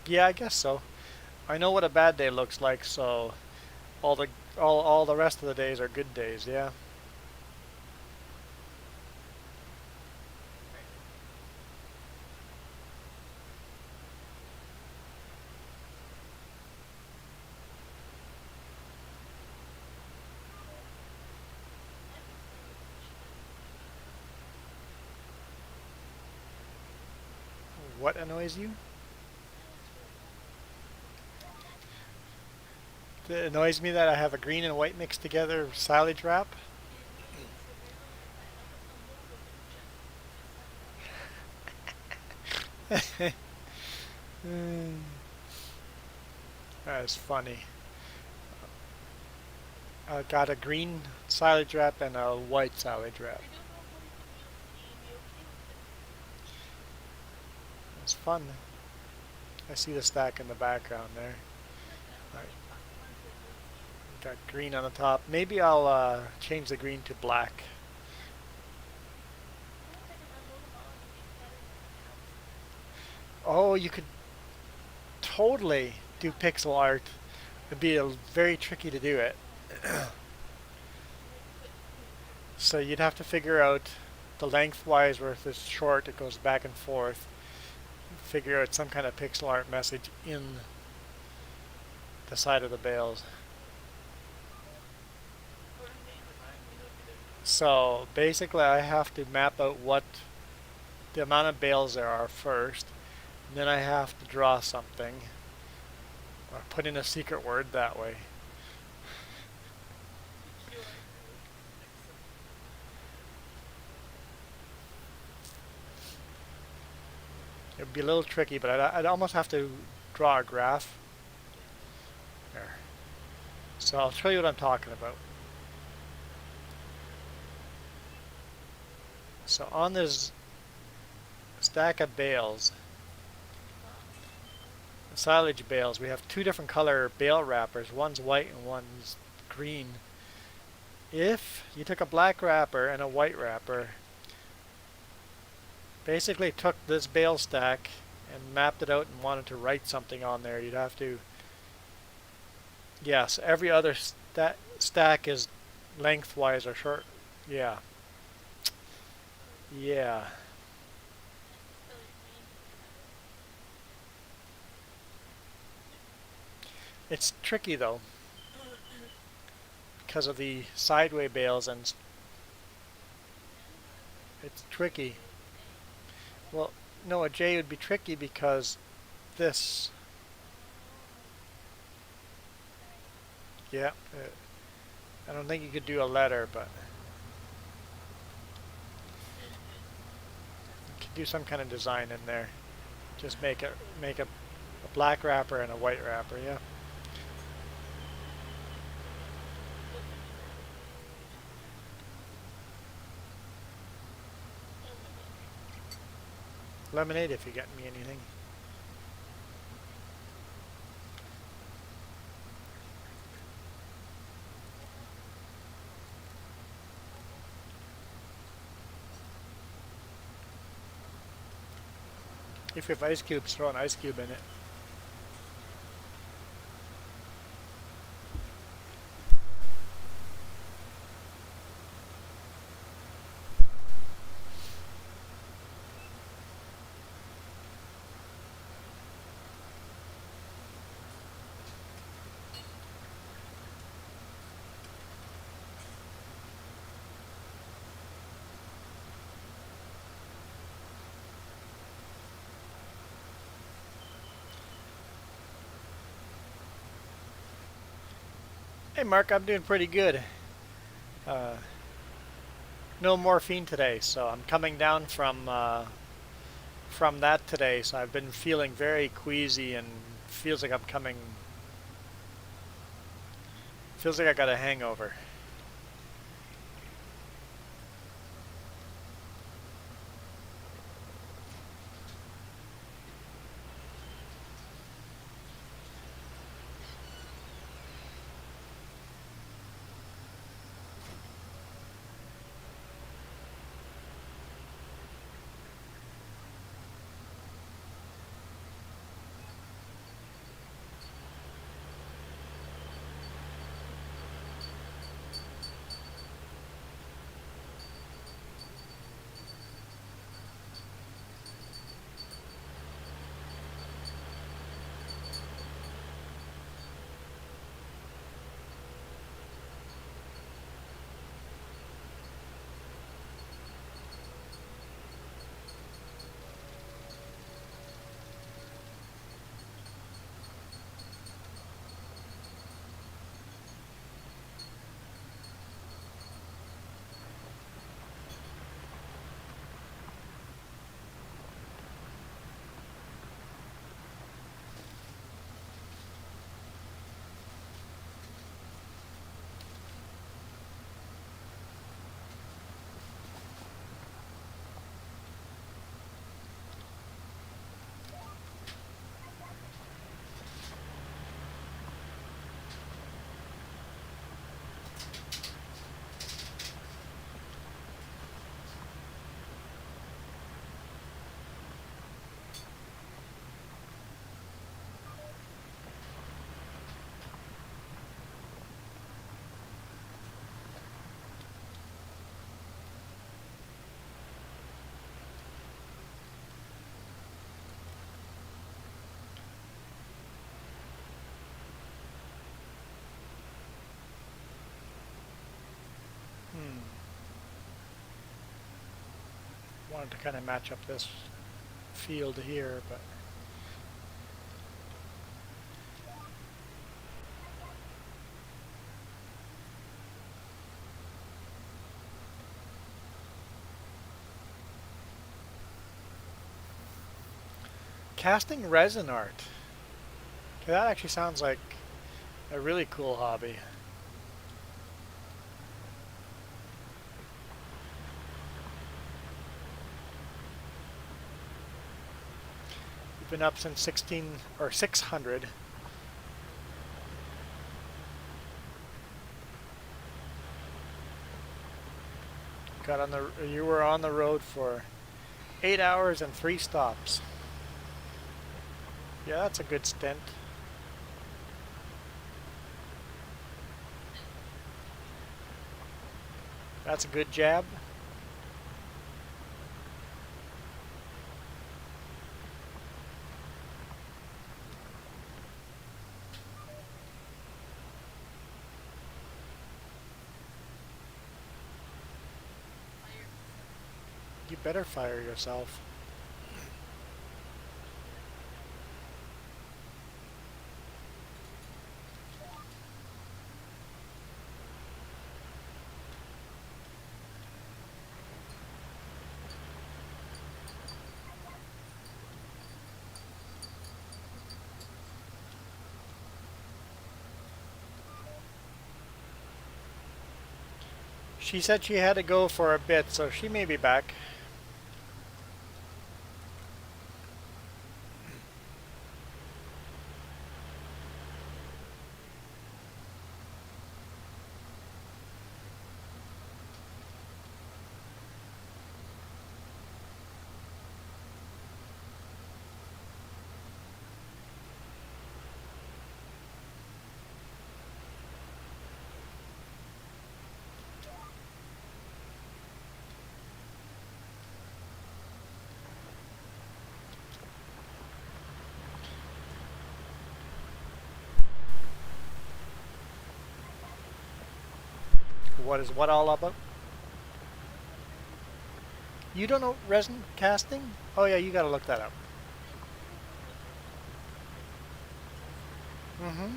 Yeah, I guess so. I know what a bad day looks like, so all the all the rest of the days are good days, yeah. What annoys you? It annoys me that I have a green and white mixed together silage wrap. Mm, that's funny. I got a green silage wrap and a white silage wrap. It's fun. I see the stack in the background there. Right. Got green on the top. Maybe I'll change the green to black. Oh, you could totally do pixel art. It'd be very tricky to do it. So you'd have to figure out the lengthwise where if it's short it goes back and forth. Figure out some kind of pixel art message in the side of the bales. So basically I have to map out what the amount of bales there are first. And then I have to draw something or put in a secret word that way. It would be a little tricky, but I'd almost have to draw a graph. There. So I'll show you what I'm talking about. So on this stack of bales, silage bales, we have two different color bale wrappers. One's white and one's green. If you took a black wrapper and a white wrapper, basically took this bale stack and mapped it out and wanted to write something on there, you'd have to, yes, every other stack is lengthwise or short. Yeah. Yeah. It's tricky though because of the sideway bales and it's tricky. Well, no, a J would be tricky because this, yeah, I don't think you could do a letter, but you could do some kind of design in there. Just make a black wrapper and a white wrapper, yeah. Lemonade if you get me anything. If you have ice cubes, throw an ice cube in it. Hey Mark, I'm doing pretty good. Uh, no morphine today, so I'm coming down from that today. So I've been feeling very queasy and feels like feels like I got a hangover. Wanted to kind of match up this field here, but casting resin art. Okay, that actually sounds like a really cool hobby. You've been up since 16 or 600. You were on the road for 8 hours and 3 stops. Yeah, that's a good stint. That's a good jab. You better fire yourself. She said she had to go for a bit, so she may be back. What is what all about? You don't know resin casting? Oh yeah, you gotta look that up. Mm-hmm.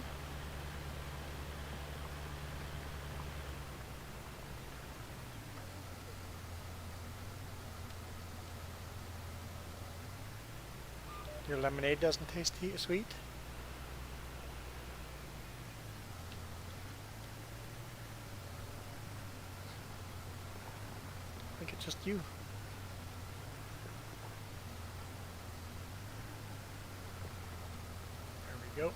Your lemonade doesn't taste sweet? I think it's just you. There we go.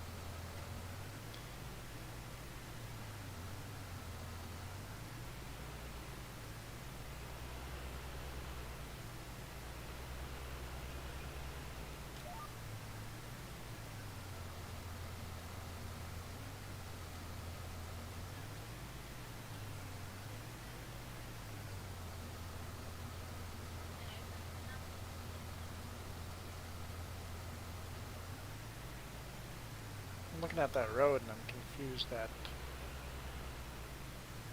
I'm looking at that road and I'm confused that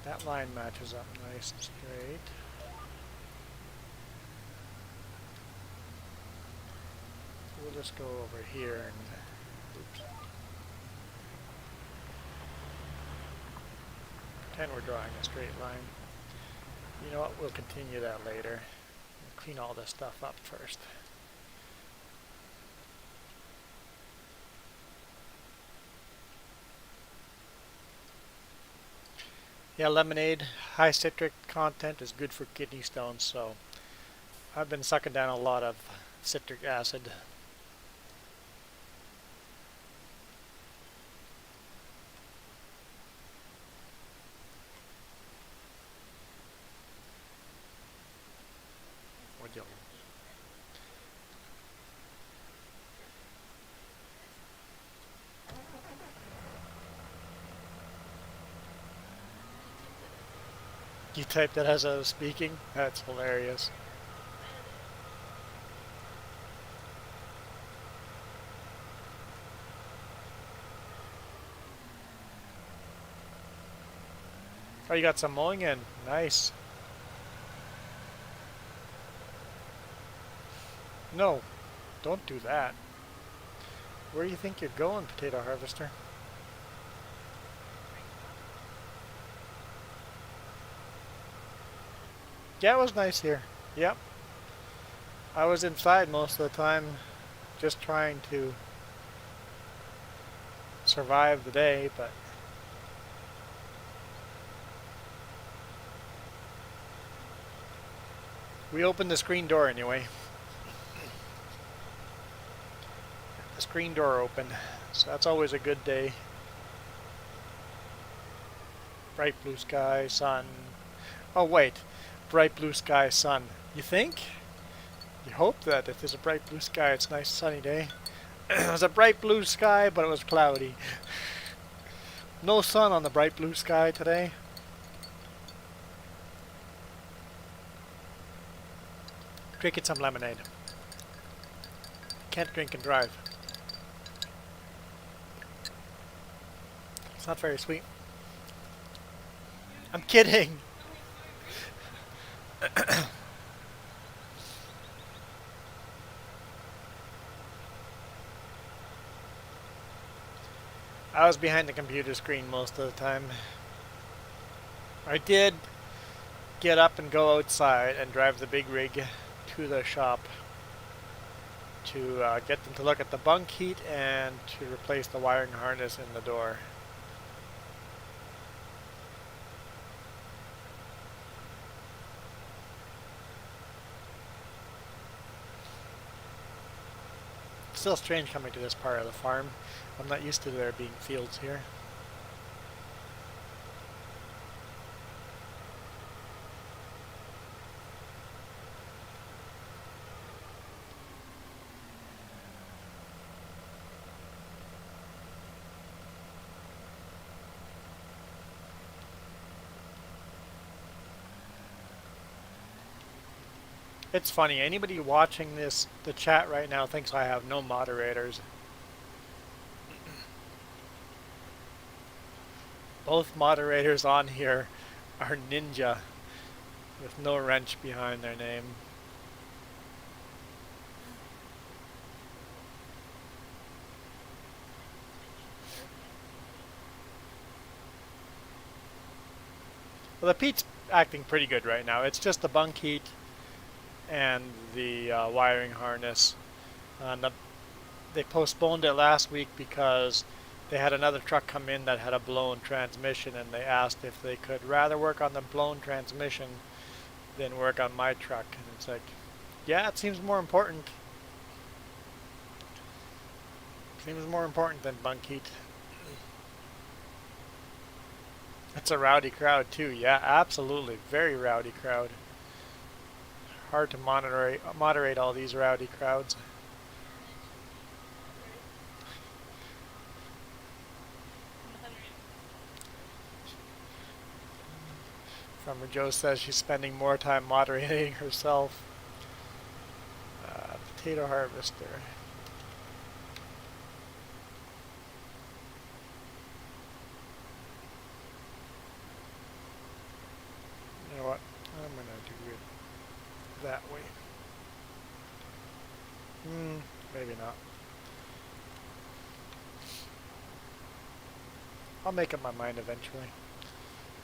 that line matches up nice and straight. We'll just go over here and oops. Pretend we're drawing a straight line. You know what? We'll continue that later. We'll clean all this stuff up first. Yeah, lemonade, high citric content is good for kidney stones, so I've been sucking down a lot of citric acid. You typed that as I was speaking? That's hilarious. Oh, you got some mowing in. Nice. No, don't do that. Where do you think you're going, potato harvester? Yeah, it was nice here. Yep. I was inside most of the time, just trying to survive the day, but we opened the screen door anyway. The screen door opened, so that's always a good day. Bright blue sky, sun. Oh wait, bright blue sky, sun. You think? You hope that if there's a bright blue sky, it's a nice sunny day. It was a bright blue sky, but it was cloudy. No sun on the bright blue sky today. Drinking some lemonade. Can't drink and drive. It's not very sweet. I'm kidding. I was behind the computer screen most of the time. I did get up and go outside and drive the big rig to the shop to get them to look at the bunk heat and to replace the wiring harness in the door. It's still strange coming to this part of the farm. I'm not used to there being fields here. It's funny, anybody watching this, the chat right now thinks I have no moderators. Both moderators on here are ninja with no wrench behind their name. Well, the Pete's acting pretty good right now. It's just the bunk heat and the wiring harness. They postponed it last week because they had another truck come in that had a blown transmission, and they asked if they could rather work on the blown transmission than work on my truck. And it's like, yeah, it seems more important. Seems more important than bunk heat. It's a rowdy crowd too. Yeah, absolutely. Very rowdy crowd. Hard to moderate all these rowdy crowds. Farmer Joe says she's spending more time moderating herself. Potato harvester. You know what? I'm gonna do it that way. Maybe not. I'll make up my mind eventually.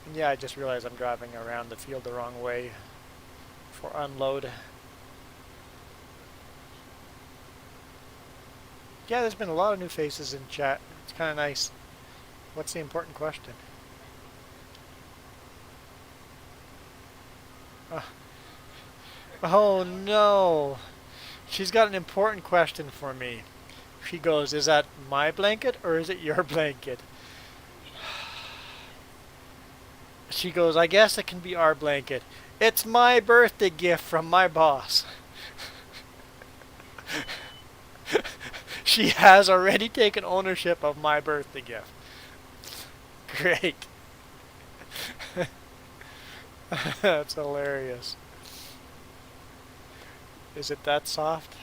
And yeah, I just realized I'm driving around the field the wrong way for unload. Yeah, there's been a lot of new faces in chat. It's kind of nice. What's the important question? Oh no! She's got an important question for me. She goes, is that my blanket or is it your blanket? She goes, I guess it can be our blanket. It's my birthday gift from my boss. She has already taken ownership of my birthday gift. Great. That's hilarious. Is it that soft?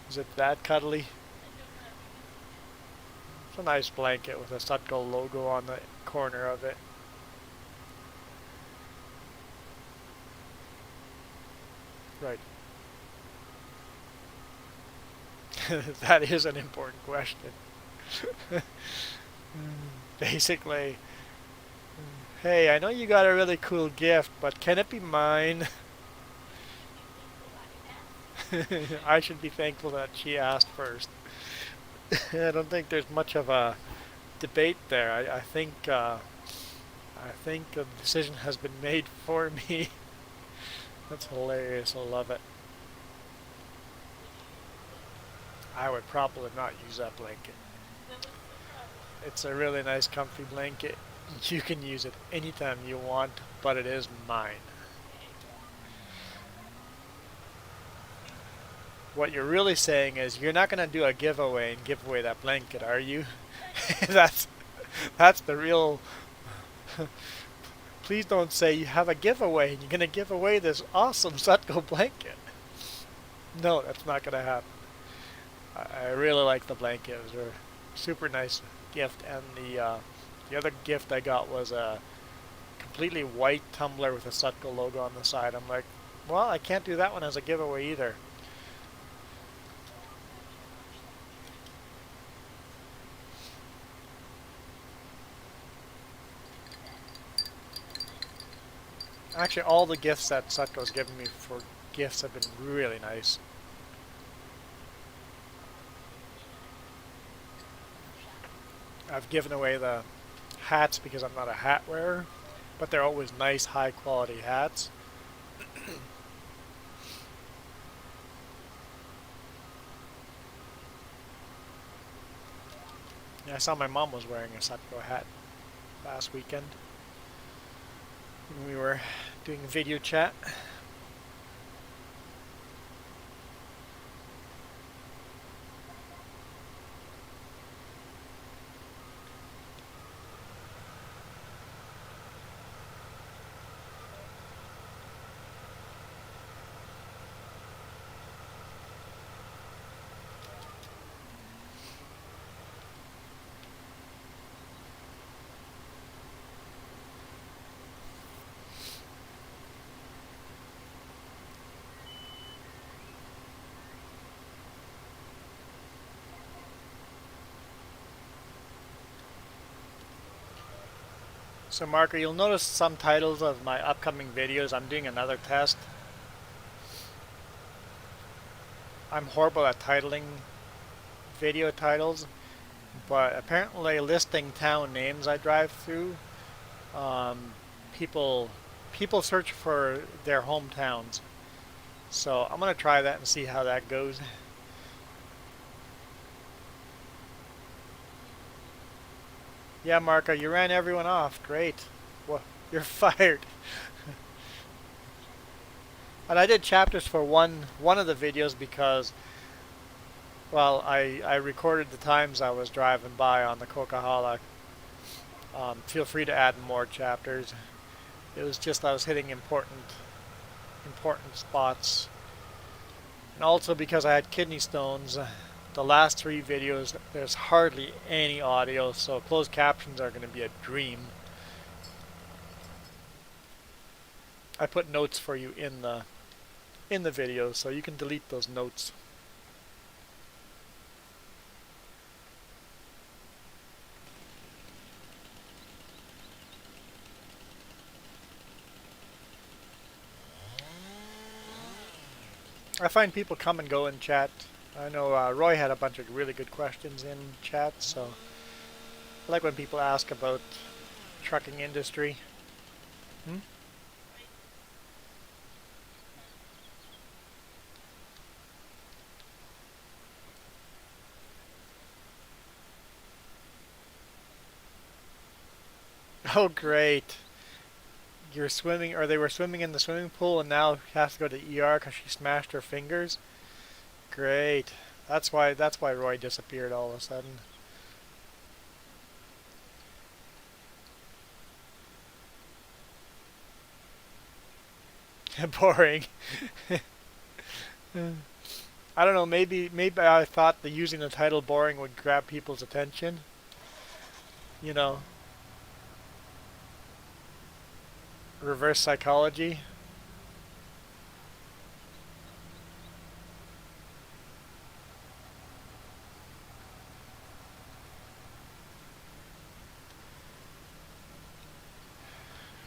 Is it that cuddly? It's a nice blanket with a Sutco logo on the corner of it. Right. That is an important question. Basically, hey, I know you got a really cool gift, but can it be mine? I should be thankful that she asked first. I don't think there's much of a debate there. I think a decision has been made for me. That's hilarious. I love it. I would probably not use that blanket. It's a really nice comfy blanket. You can use it anytime you want, but it is mine. What you're really saying is you're not going to do a giveaway and give away that blanket, are you? that's that's the real. Please don't say you have a giveaway and you're going to give away this awesome Sutco blanket. No, that's not going to happen. I really like the blanket. It was a super nice gift, and the other gift I got was a completely white tumbler with a Sutco logo on the side. I'm like, well, I can't do that one as a giveaway either. Actually, all the gifts that Sutco's given me for gifts have been really nice. I've given away the hats because I'm not a hat wearer, but they're always nice, high quality hats. Yeah, I saw my mom was wearing a Sutco hat last weekend when we were doing video chat. So Marco, you'll notice some titles of my upcoming videos. I'm doing another test. I'm horrible at titling video titles, but apparently listing town names I drive through, um, people people search for their hometowns. So I'm gonna try that and see how that goes. Yeah, Marco, you ran everyone off. Great. Well, you're fired. And I did chapters for one of the videos because, well, I recorded the times I was driving by on the Coca-Cola. Feel free to add more chapters. It was just I was hitting important spots. And also because I had kidney stones, the last three videos there's hardly any audio, so closed captions are going to be a dream. I put notes for you in the video, so you can delete those notes. I find people come and go in chat. I know Roy had a bunch of really good questions in chat, so I like when people ask about trucking industry. Hmm? Oh, great. You're swimming, or they were swimming in the swimming pool and now has to go to the ER because she smashed her fingers. Great. That's why Roy disappeared all of a sudden. Boring. I don't know, maybe I thought that using the title boring would grab people's attention. You know, reverse psychology.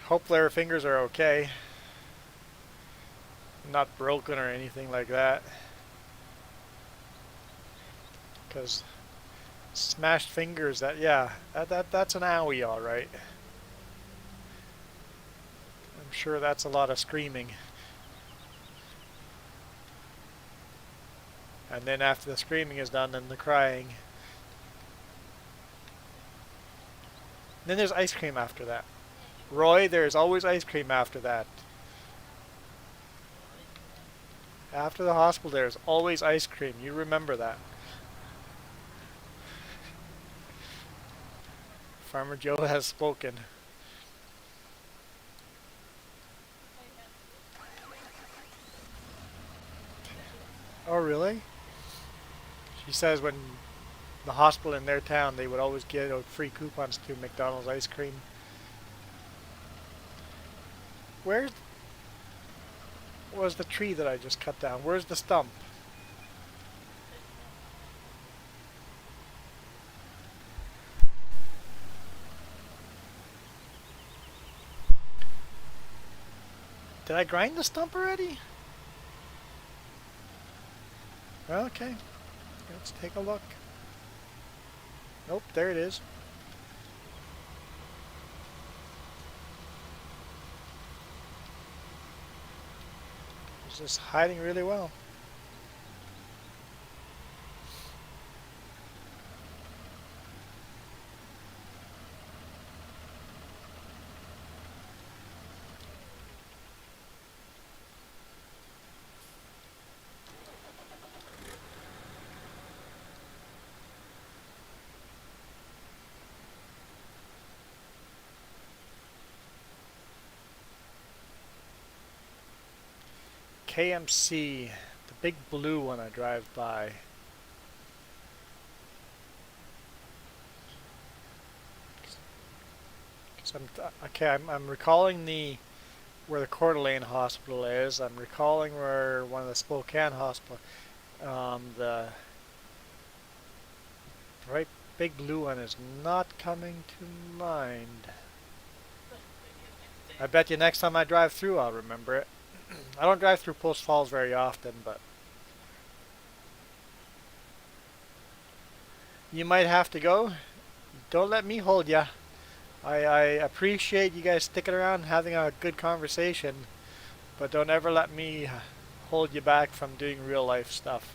Hopefully her fingers are okay. Not broken or anything like that. Because smashed fingers, yeah, that's an owie, all right. I'm sure that's a lot of screaming. And then after the screaming is done, then the crying. Then there's ice cream after that. Roy, there's always ice cream after that. After the hospital, there's always ice cream. You remember that. Farmer Joe has spoken. Oh, really? She says when the hospital in their town, they would always get free coupons to McDonald's ice cream. Where was the tree that I just cut down? Where's the stump? Did I grind the stump already? Okay, let's take a look. Nope, there it is. It's just hiding really well. KMC, the big blue one I drive by. I'm recalling where the Coeur d'Alene Hospital is. I'm recalling where one of the Spokane hospital. The bright big blue one is not coming to mind. I bet you next time I drive through, I'll remember it. I don't drive through Post Falls very often, but you might have to go. Don't let me hold ya. I appreciate you guys sticking around, having a good conversation, but don't ever let me hold you back from doing real life stuff.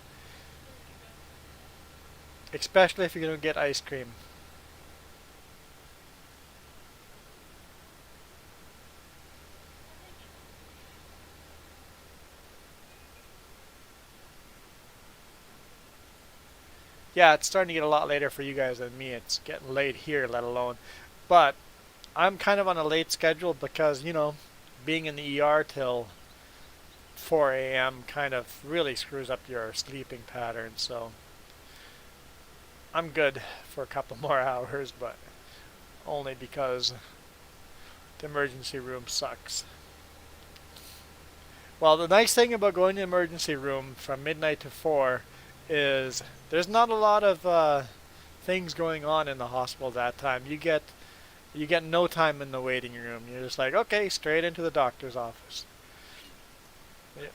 Especially if you're going to get ice cream. Yeah, it's starting to get a lot later for you guys than me. It's getting late here, let alone. But I'm kind of on a late schedule because, being in the ER till 4 a.m. kind of really screws up your sleeping pattern. So I'm good for a couple more hours, but only because the emergency room sucks. Well, the nice thing about going to the emergency room from midnight to 4 is there's not a lot of things going on in the hospital that time. You get no time in the waiting room. You're just like, okay, straight into the doctor's office. Yeah.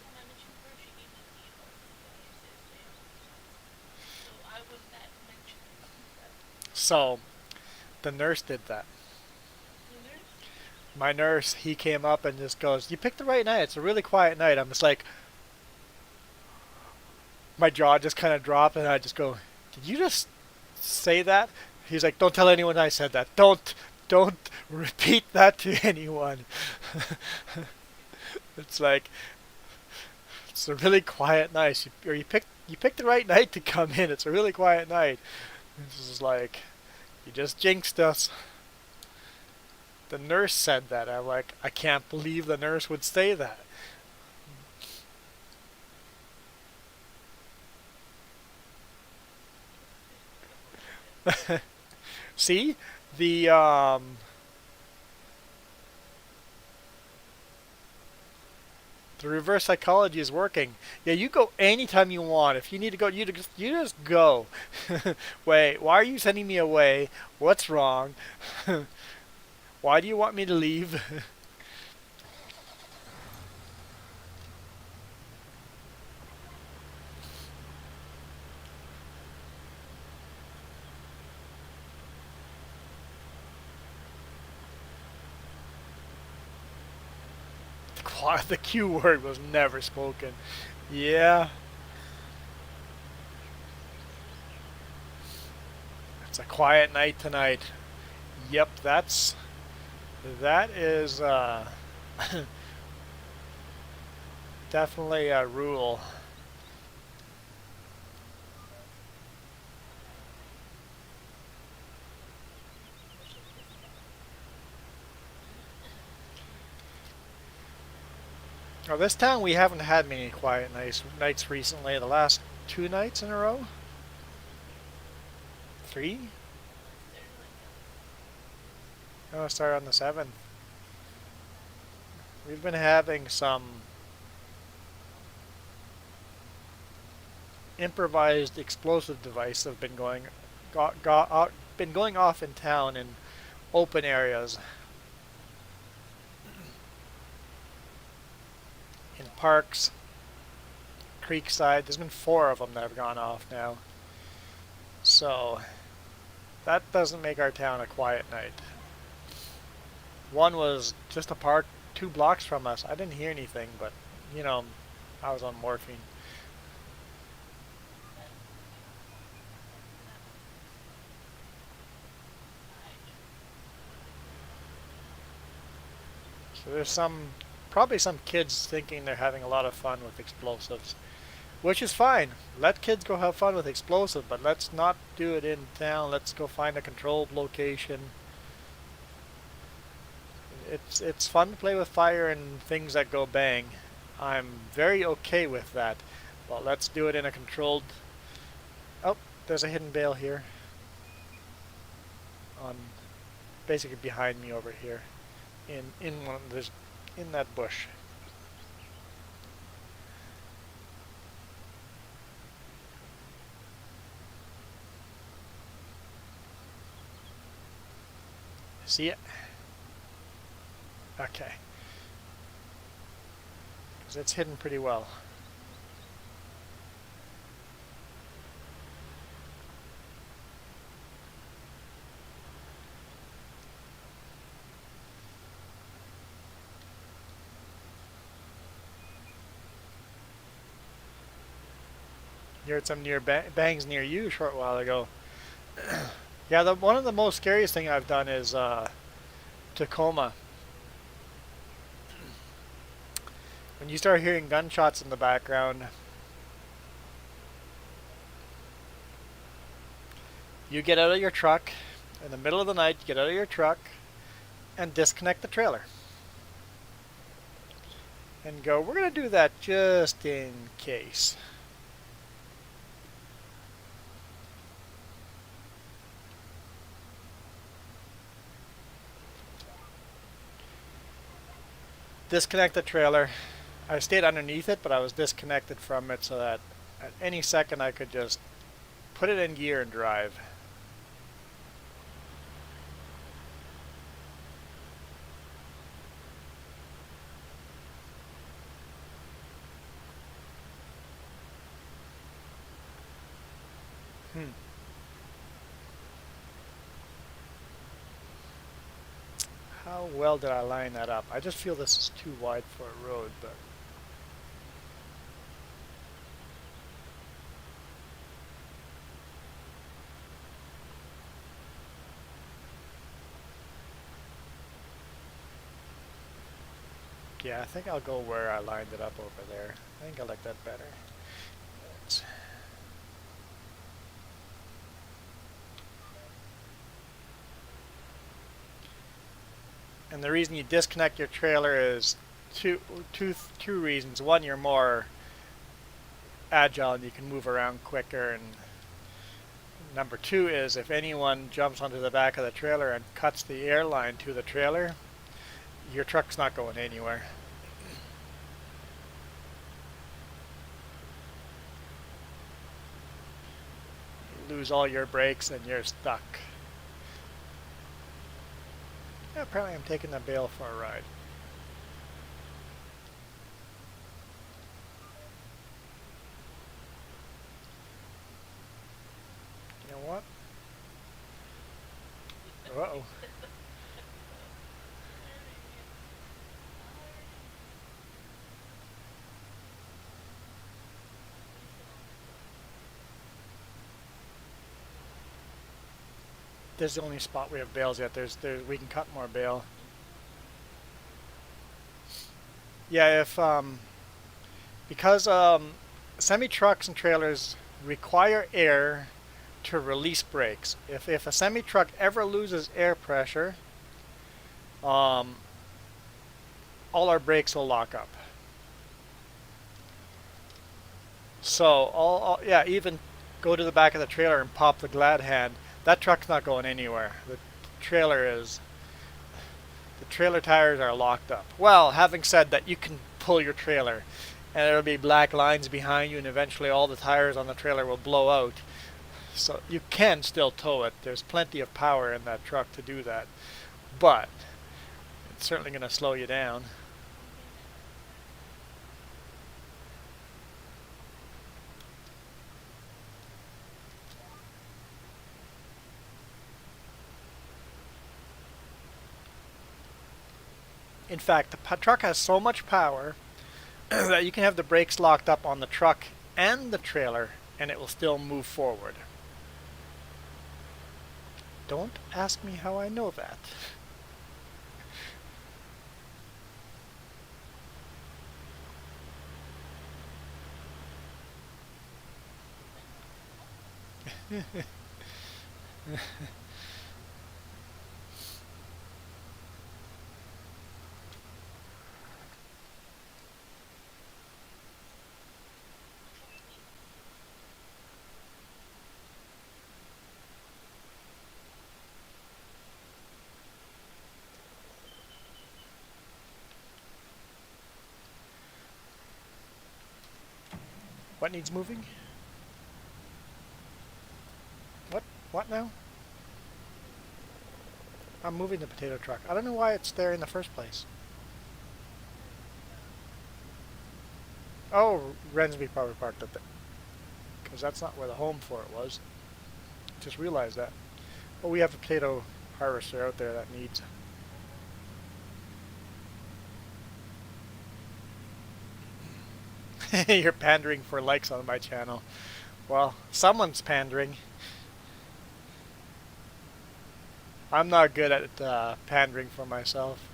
So the nurse did that. My nurse, he came up and just goes, "You picked the right night. It's a really quiet night." I'm just like, my jaw just kind of dropped, and I just go, "Did you just say that?" He's like, "Don't tell anyone I said that. Don't repeat that to anyone." It's like it's a really quiet night. You picked the right night to come in. It's a really quiet night. This is like you just jinxed us. The nurse said that. I'm like, I can't believe the nurse would say that. See, the the reverse psychology is working. Yeah, you go anytime you want. If you need to go, you just go. Wait, why are you sending me away? What's wrong? Why do you want me to leave? The Q word was never spoken. Yeah, it's a quiet night tonight. Yep, that is definitely a rule. Now this town we haven't had many quiet nights recently. The last 2 nights in a row, 3. Oh, start on the 7th. We've been having some improvised explosive device have been going off in town in open areas, in parks, creekside. There's been 4 of them that have gone off now. So that doesn't make our town a quiet night. One was just a park 2 blocks from us. I didn't hear anything, but you know, I was on morphine. So there's probably some kids thinking they're having a lot of fun with explosives, which is fine. Let kids go have fun with explosives, but let's not do it in town. Let's go find a controlled location. It's fun to play with fire and things that go bang. I'm very okay with that, but let's do it in a controlled. Oh, there's a hidden bale here, on basically behind me over here, in one of this in that bush. See it? Okay. Because it's hidden pretty well. You heard some bangs near you a short while ago. Yeah, one of the most scariest thing I've done is Tacoma. When you start hearing gunshots in the background, you get out of your truck in the middle of the night. You get out of your truck and disconnect the trailer and go, we're going to do that just in case. Disconnect the trailer. I stayed underneath it, but I was disconnected from it so that at any second I could just put it in gear and drive. How well did I line that up? I just feel this is too wide for a road, but yeah, I think I'll go where I lined it up over there. I think I like that better. And the reason you disconnect your trailer is two reasons. One, you're more agile and you can move around quicker, and number two is if anyone jumps onto the back of the trailer and cuts the air line to the trailer, your truck's not going anywhere. You lose all your brakes and you're stuck. Yeah, apparently I'm taking the bale for a ride. You know what? Uh-oh. This is the only spot we have bales yet. We can cut more bale. Yeah, if because semi trucks and trailers require air to release brakes. If a semi truck ever loses air pressure, all our brakes will lock up. So yeah, even go to the back of the trailer and pop the glad hand. That truck's not going anywhere. The trailer tires are locked up. Well, having said that, you can pull your trailer and there'll be black lines behind you and eventually all the tires on the trailer will blow out. So you can still tow it. There's plenty of power in that truck to do that. But it's certainly going to slow you down. In fact, the truck has so much power that you can have the brakes locked up on the truck and the trailer and it will still move forward. Don't ask me how I know that. What needs moving? What now? I'm moving the potato truck. I don't know why it's there in the first place. Oh, Rensby probably parked up there. Because that's not where the home for it was. Just realized that. Oh, we have a potato harvester out there that needs. You're pandering for likes on my channel. Well, someone's pandering. I'm not good at pandering for myself.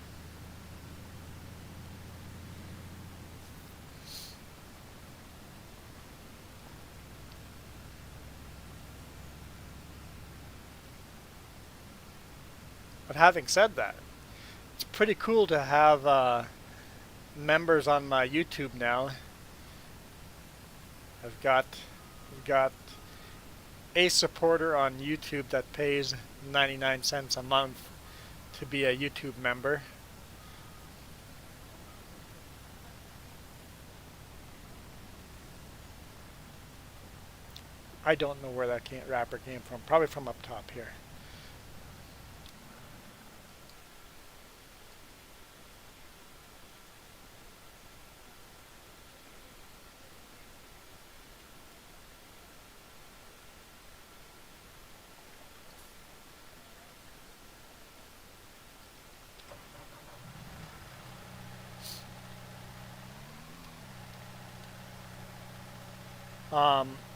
But having said that, it's pretty cool to have members on my YouTube now. I've got a supporter on YouTube that pays 99 cents a month to be a YouTube member. I don't know where that wrapper came from. Probably from up top here.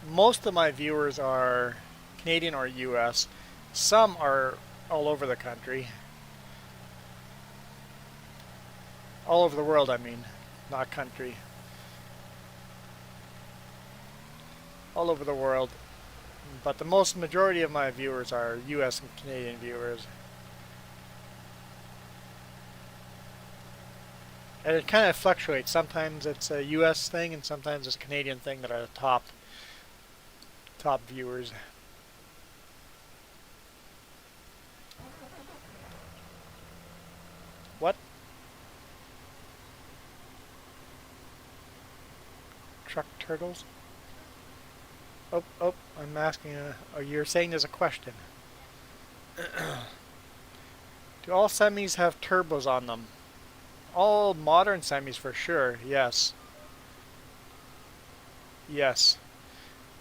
Most of my viewers are Canadian or US. Some are all over the country. All over the world, I mean, not country. All over the world. But the most majority of my viewers are US and Canadian viewers. And it kind of fluctuates. Sometimes it's a US thing and sometimes it's a Canadian thing that are the top viewers. What? Truck turtles? Oh, I'm asking, you're saying there's a question. Do all semis have turbos on them? All modern semis for sure, yes. Yes.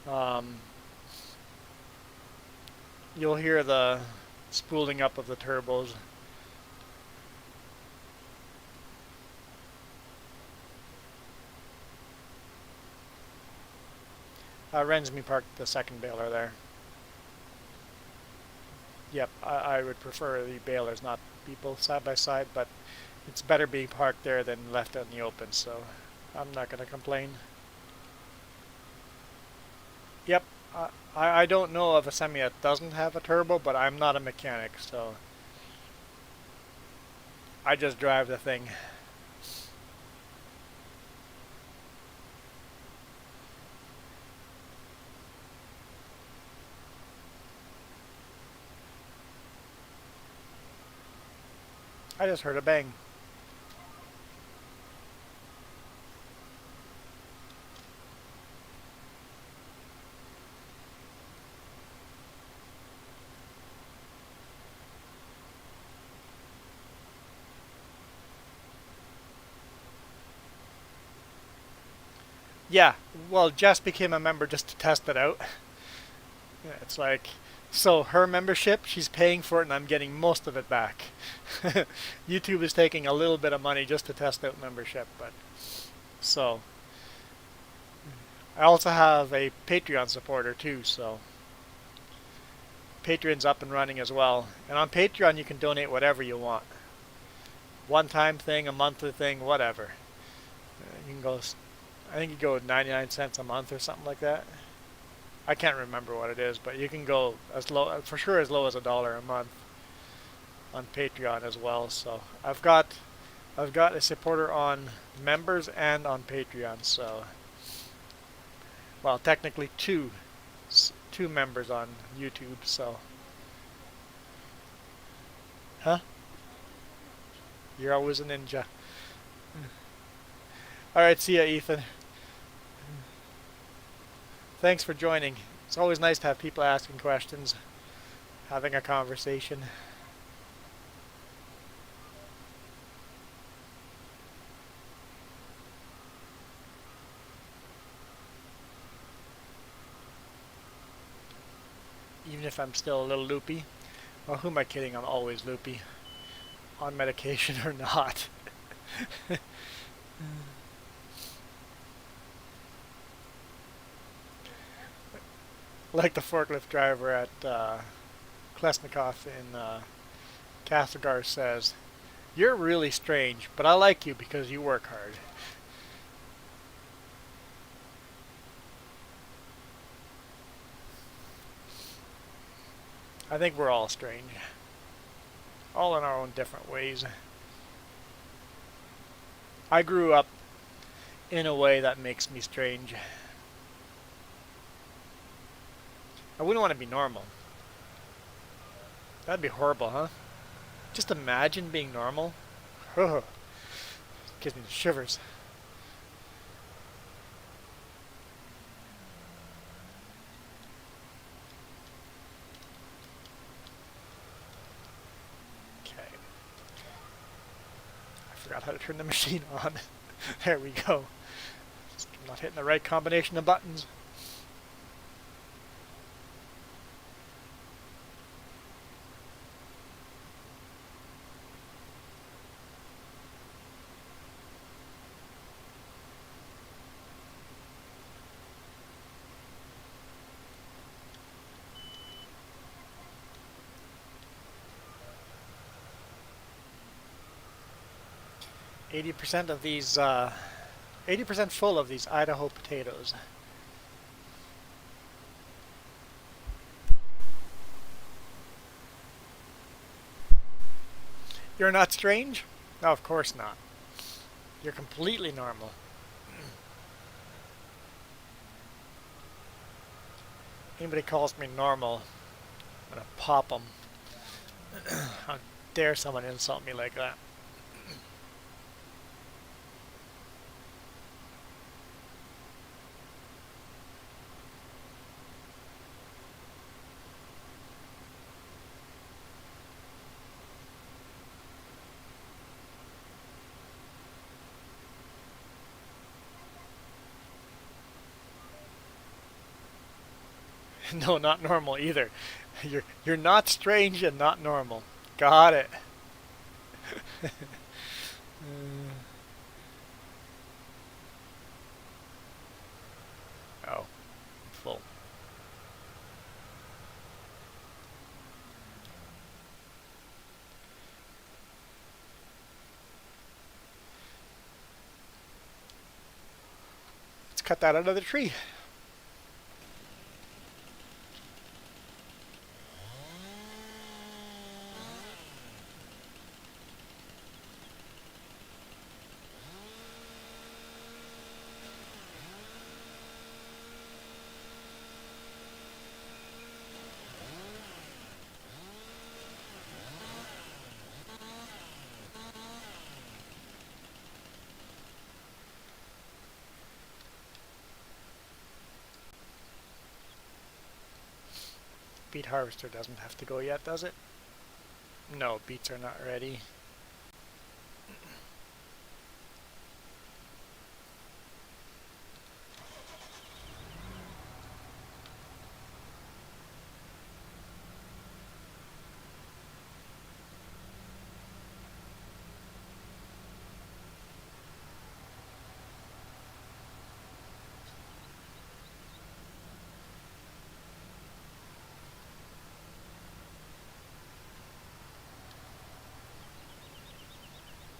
Um, you'll hear the spooling up of the turbos. Rensby parked the second baler there. Yep, I would prefer the balers, not people side by side, but it's better being parked there than left out in the open, so I'm not going to complain. Yep, I don't know of a semi that doesn't have a turbo, but I'm not a mechanic, so I just drive the thing. I just heard a bang. Yeah, well, Jess became a member just to test it out. Yeah, it's like, so her membership, she's paying for it and I'm getting most of it back. YouTube is taking a little bit of money just to test out membership, but so I also have a Patreon supporter too, so Patreon's up and running as well. And on Patreon you can donate whatever you want. One-time thing, a monthly thing, whatever. You can go, I think you go 99 cents a month or something like that. I can't remember what it is, but you can go as low, for sure as low as $1 a month on Patreon as well. So I've got a supporter on members and on Patreon. So, well, technically two members on YouTube. So, huh? You're always a ninja. All right, see ya, Ethan. Thanks for joining. It's always nice to have people asking questions, having a conversation. even if I'm still a little loopy. Well, who am I kidding? I'm always loopy, on medication or not. Like the forklift driver at Klesnikov in Castlegar says, "You're really strange, but I like you because you work hard." I think we're all strange, all in our own different ways. I grew up in a way that makes me strange. I wouldn't want to be normal. That'd be horrible, huh? Just imagine being normal. Gives me the shivers. Okay. I forgot how to turn the machine on. There we go. I'm not hitting the right combination of buttons. %of these, 80% full of these Idaho potatoes. You're not strange? No, of course not. You're completely normal. Anybody calls me normal, I'm gonna pop them. How dare someone insult me like that? No, not normal either. You're not strange and not normal. Got it. Oh, full. Let's cut that out of the tree. Beet harvester doesn't have to go yet, does it? No, beets are not ready.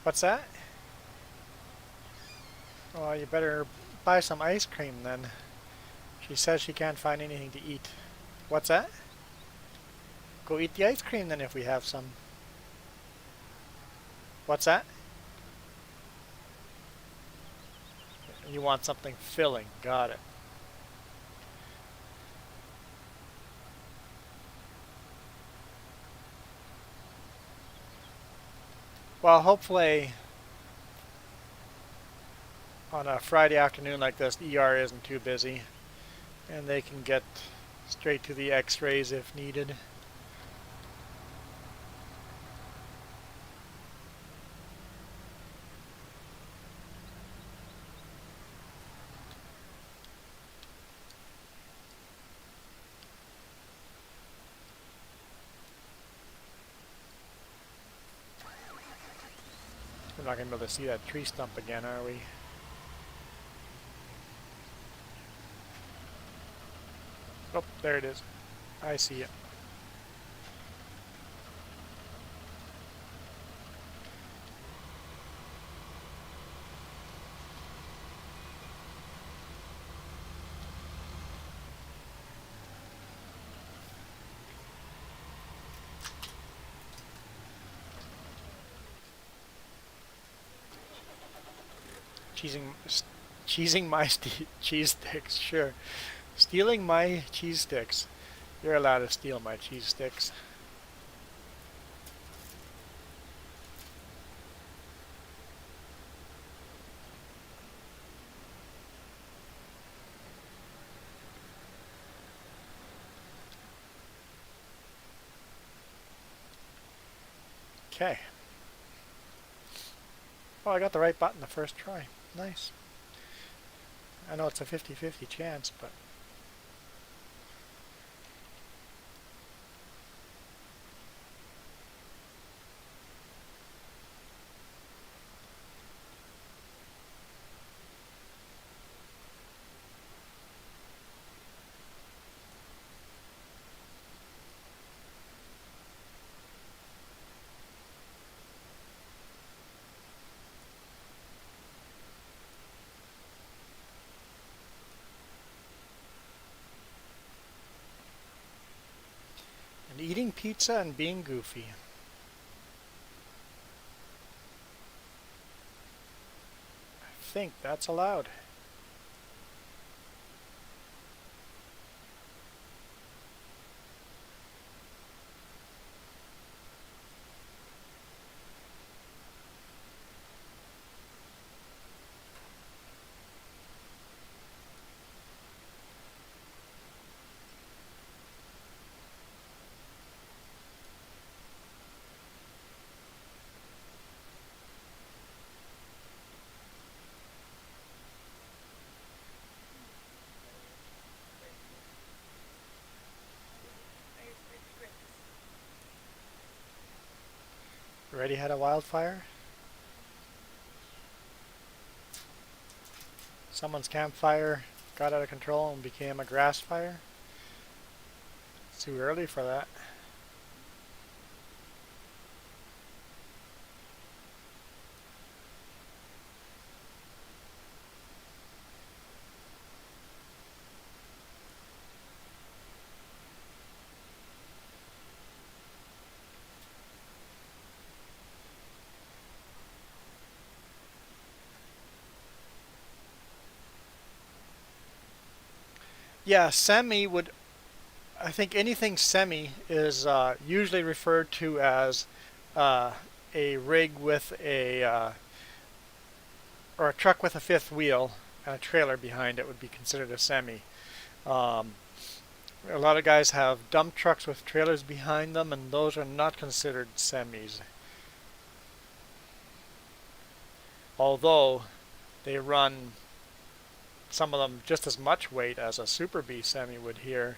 What's that? Well, you better buy some ice cream then. She says she can't find anything to eat. What's that? Go eat the ice cream then if we have some. What's that? You want something filling. Got it. Well, hopefully on a Friday afternoon like this, the ER isn't too busy and they can get straight to the x-rays if needed. We're not going to be able to see that tree stump again, are we? Oh, there it is. I see it. Cheesing my cheese sticks, sure. Stealing my cheese sticks. You're allowed to steal my cheese sticks. Okay. Oh, I got the right button the first try. Nice. I know it's a 50-50 chance, but... And eating pizza and being goofy. I think that's allowed. Already had a wildfire? Someone's campfire got out of control and became a grass fire? It's too early for that. Yeah, semi would... I think anything semi is usually referred to as a rig with a... or a truck with a fifth wheel and a trailer behind it would be considered a semi. Um, a lot of guys have dump trucks with trailers behind them, and those are not considered semis. Although they run, some of them, just as much weight as a Super B semi would here.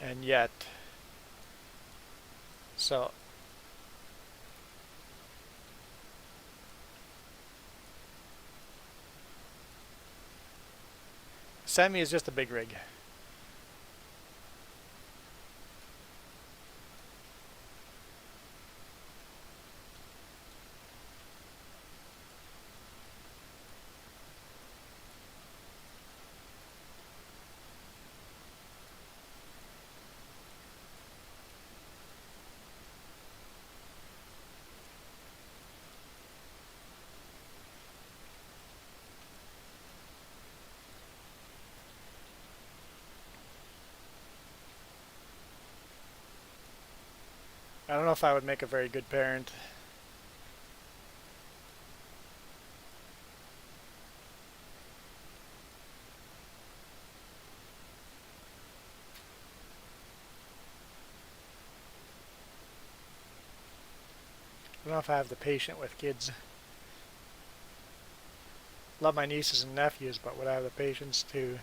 And yet, so semi is just a big rig. I don't know if I would make a very good parent. I don't know if I have the patience with kids. Love my nieces and nephews, but would I have the patience to...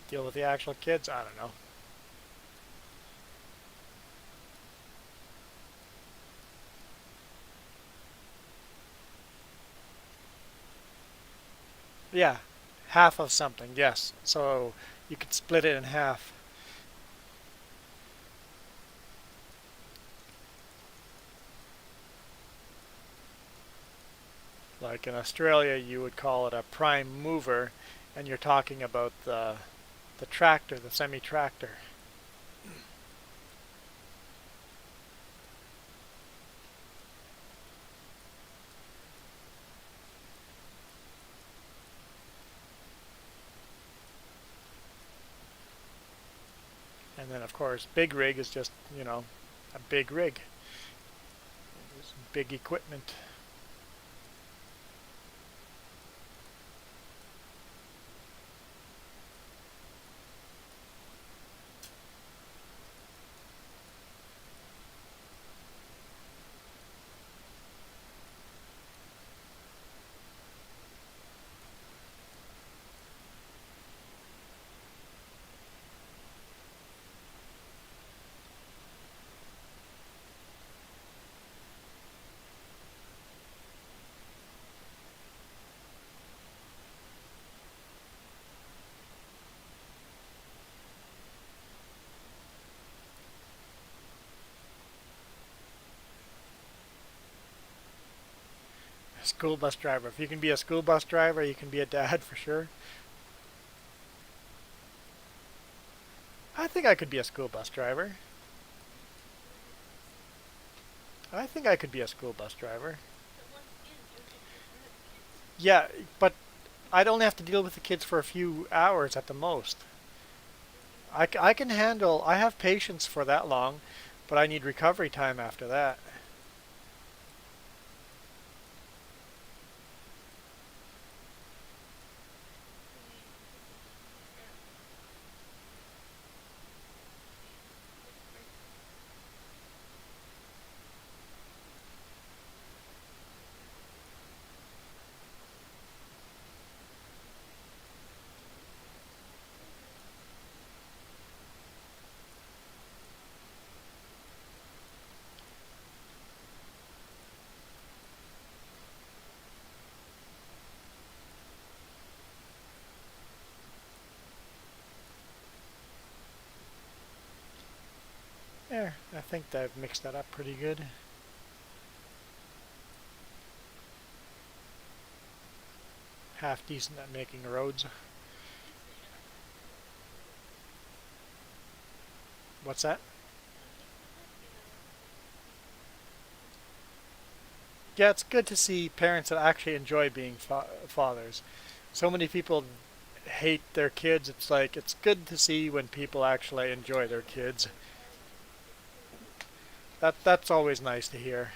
Deal with the actual kids? I don't know. Yeah, half of something, yes. So you could split it in half. Like in Australia, you would call it a prime mover, and you're talking about the tractor, the semi-tractor. And then, of course, big rig is just, a big rig. It's big equipment. School bus driver. If you can be a school bus driver, you can be a dad for sure. I think I could be a school bus driver. I think I could be a school bus driver. Yeah, but I'd only have to deal with the kids for a few hours at the most. I can handle, I have patience for that long, but I need recovery time after that. There, I think I've mixed that up pretty good. Half decent at making roads. What's that? Yeah, it's good to see parents that actually enjoy being fathers. So many people hate their kids. It's like it's good to see when people actually enjoy their kids. That's always nice to hear.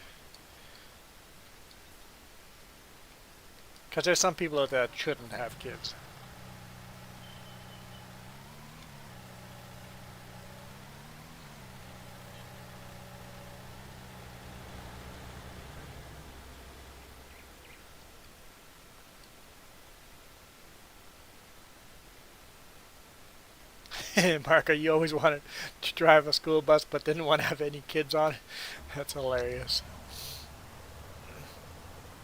Because there's some people out there that shouldn't have kids. Marco, you always wanted to drive a school bus but didn't want to have any kids on. That's hilarious.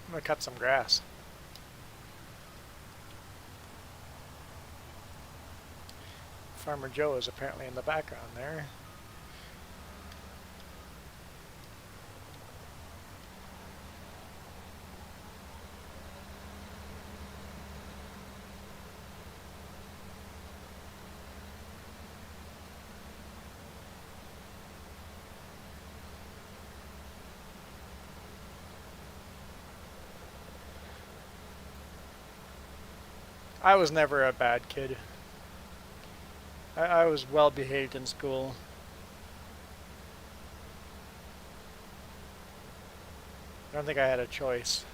I'm gonna cut some grass. Farmer Joe is apparently in the background there. I was never a bad kid. I was well behaved in school. I don't think I had a choice.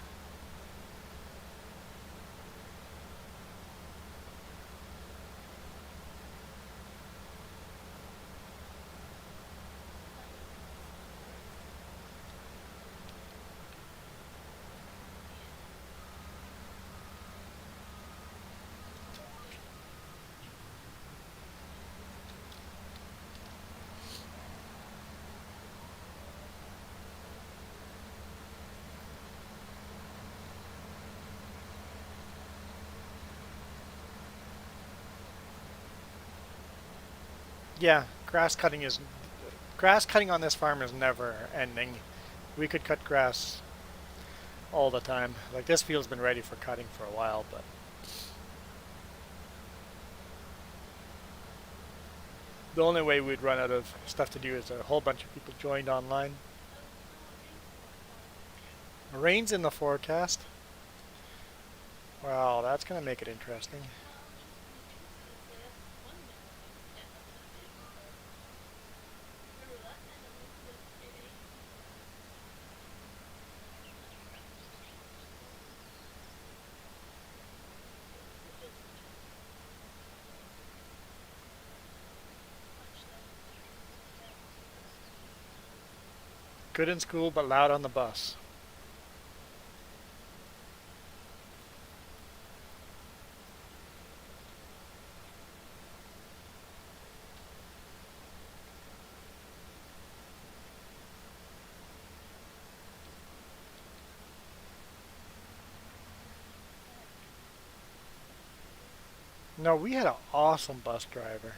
Yeah, grass cutting on this farm is never ending. We could cut grass all the time. Like this field's been ready for cutting for a while, but the only way we'd run out of stuff to do is a whole bunch of people joined online. Rain's in the forecast. Wow, that's gonna make it interesting. Good in school, but loud on the bus. No, we had an awesome bus driver.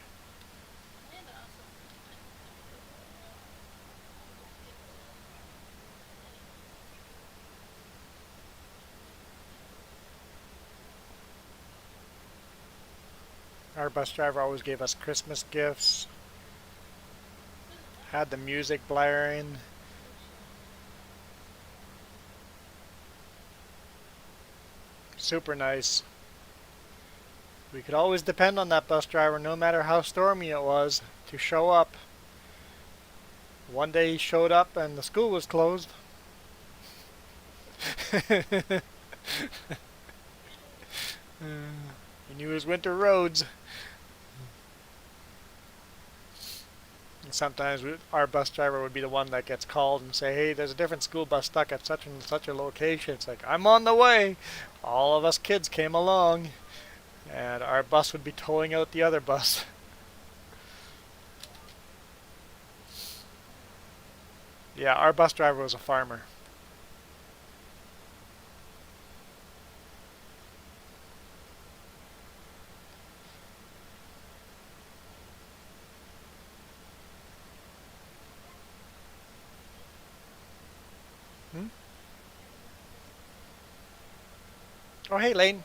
Our bus driver always gave us Christmas gifts, had the music blaring. Super nice. We could always depend on that bus driver, no matter how stormy it was, to show up. One day he showed up and the school was closed. He knew his winter roads. And sometimes our bus driver would be the one that gets called and say, hey, there's a different school bus stuck at such and such a location. It's like, I'm on the way. All of us kids came along, and our bus would be towing out the other bus. Yeah, our bus driver was a farmer. Hmm? Oh, hey, Lane.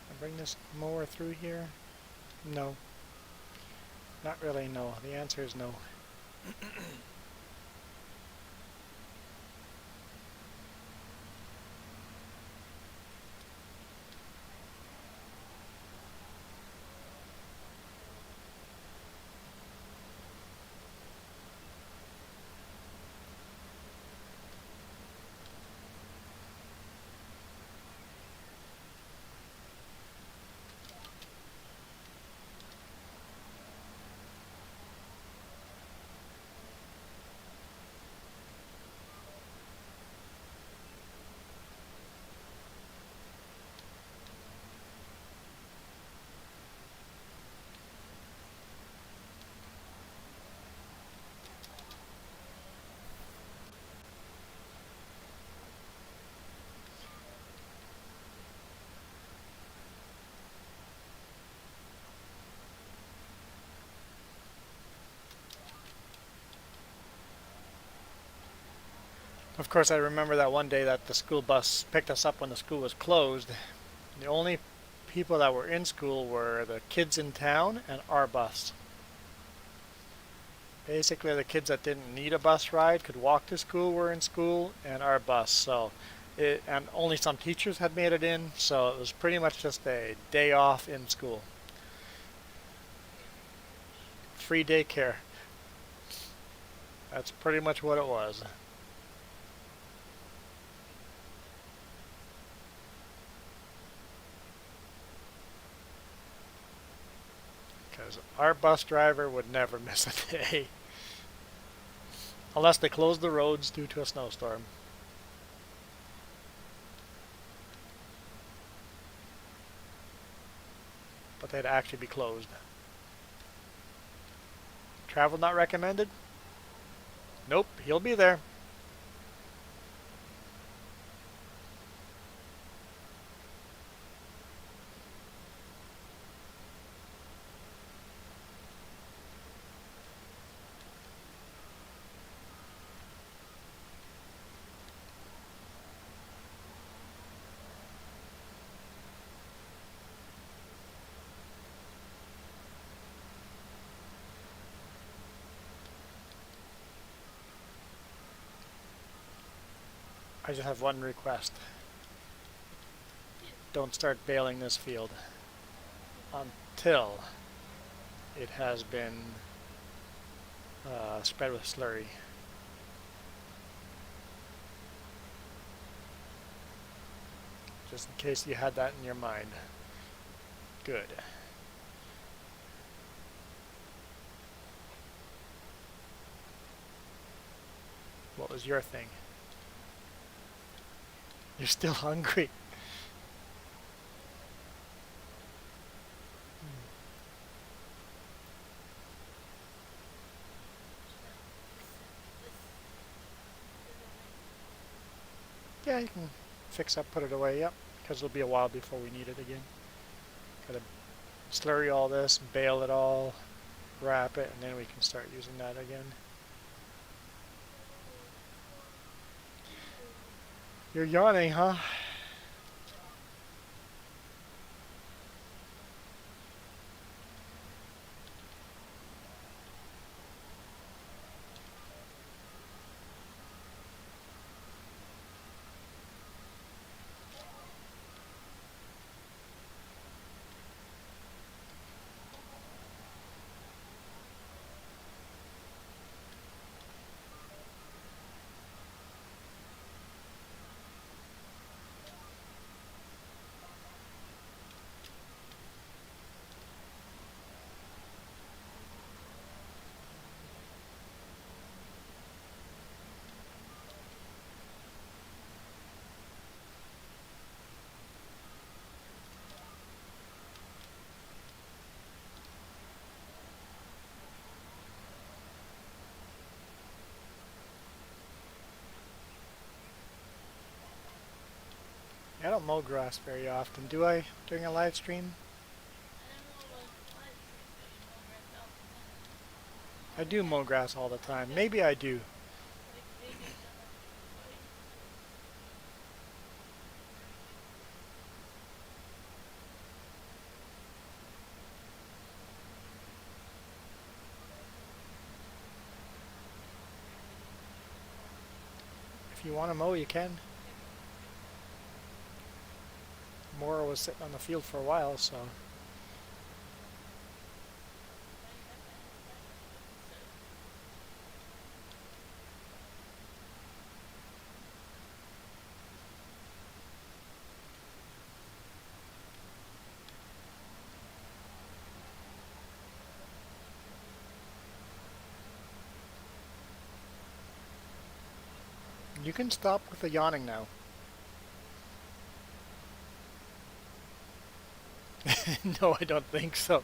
I'll bring this mower through here. No, not really. No. The answer is no. Of course, I remember that one day that the school bus picked us up when the school was closed. The only people that were in school were the kids in town and our bus. Basically, the kids that didn't need a bus ride could walk to school were in school, and our bus. And only some teachers had made it in, so it was pretty much just a day off in school. Free daycare. That's pretty much what it was. Because our bus driver would never miss a day. Unless they close the roads due to a snowstorm. But they'd actually be closed. Travel not recommended? Nope, he'll be there. I just have one request. Don't start bailing this field until it has been spread with slurry. Just in case you had that in your mind. Good. What was your thing? You're still hungry. Yeah, you can fix up, put it away, yep. Because it'll be a while before we need it again. Gotta slurry all this, bale it all, wrap it, and then we can start using that again. You're yawning, huh? I don't mow grass very often, do I, during a live stream? I do mow grass all the time. Maybe I do. If you want to mow, you can. Mora was sitting on the field for a while, so... You can stop with the yawning now. No, I don't think so.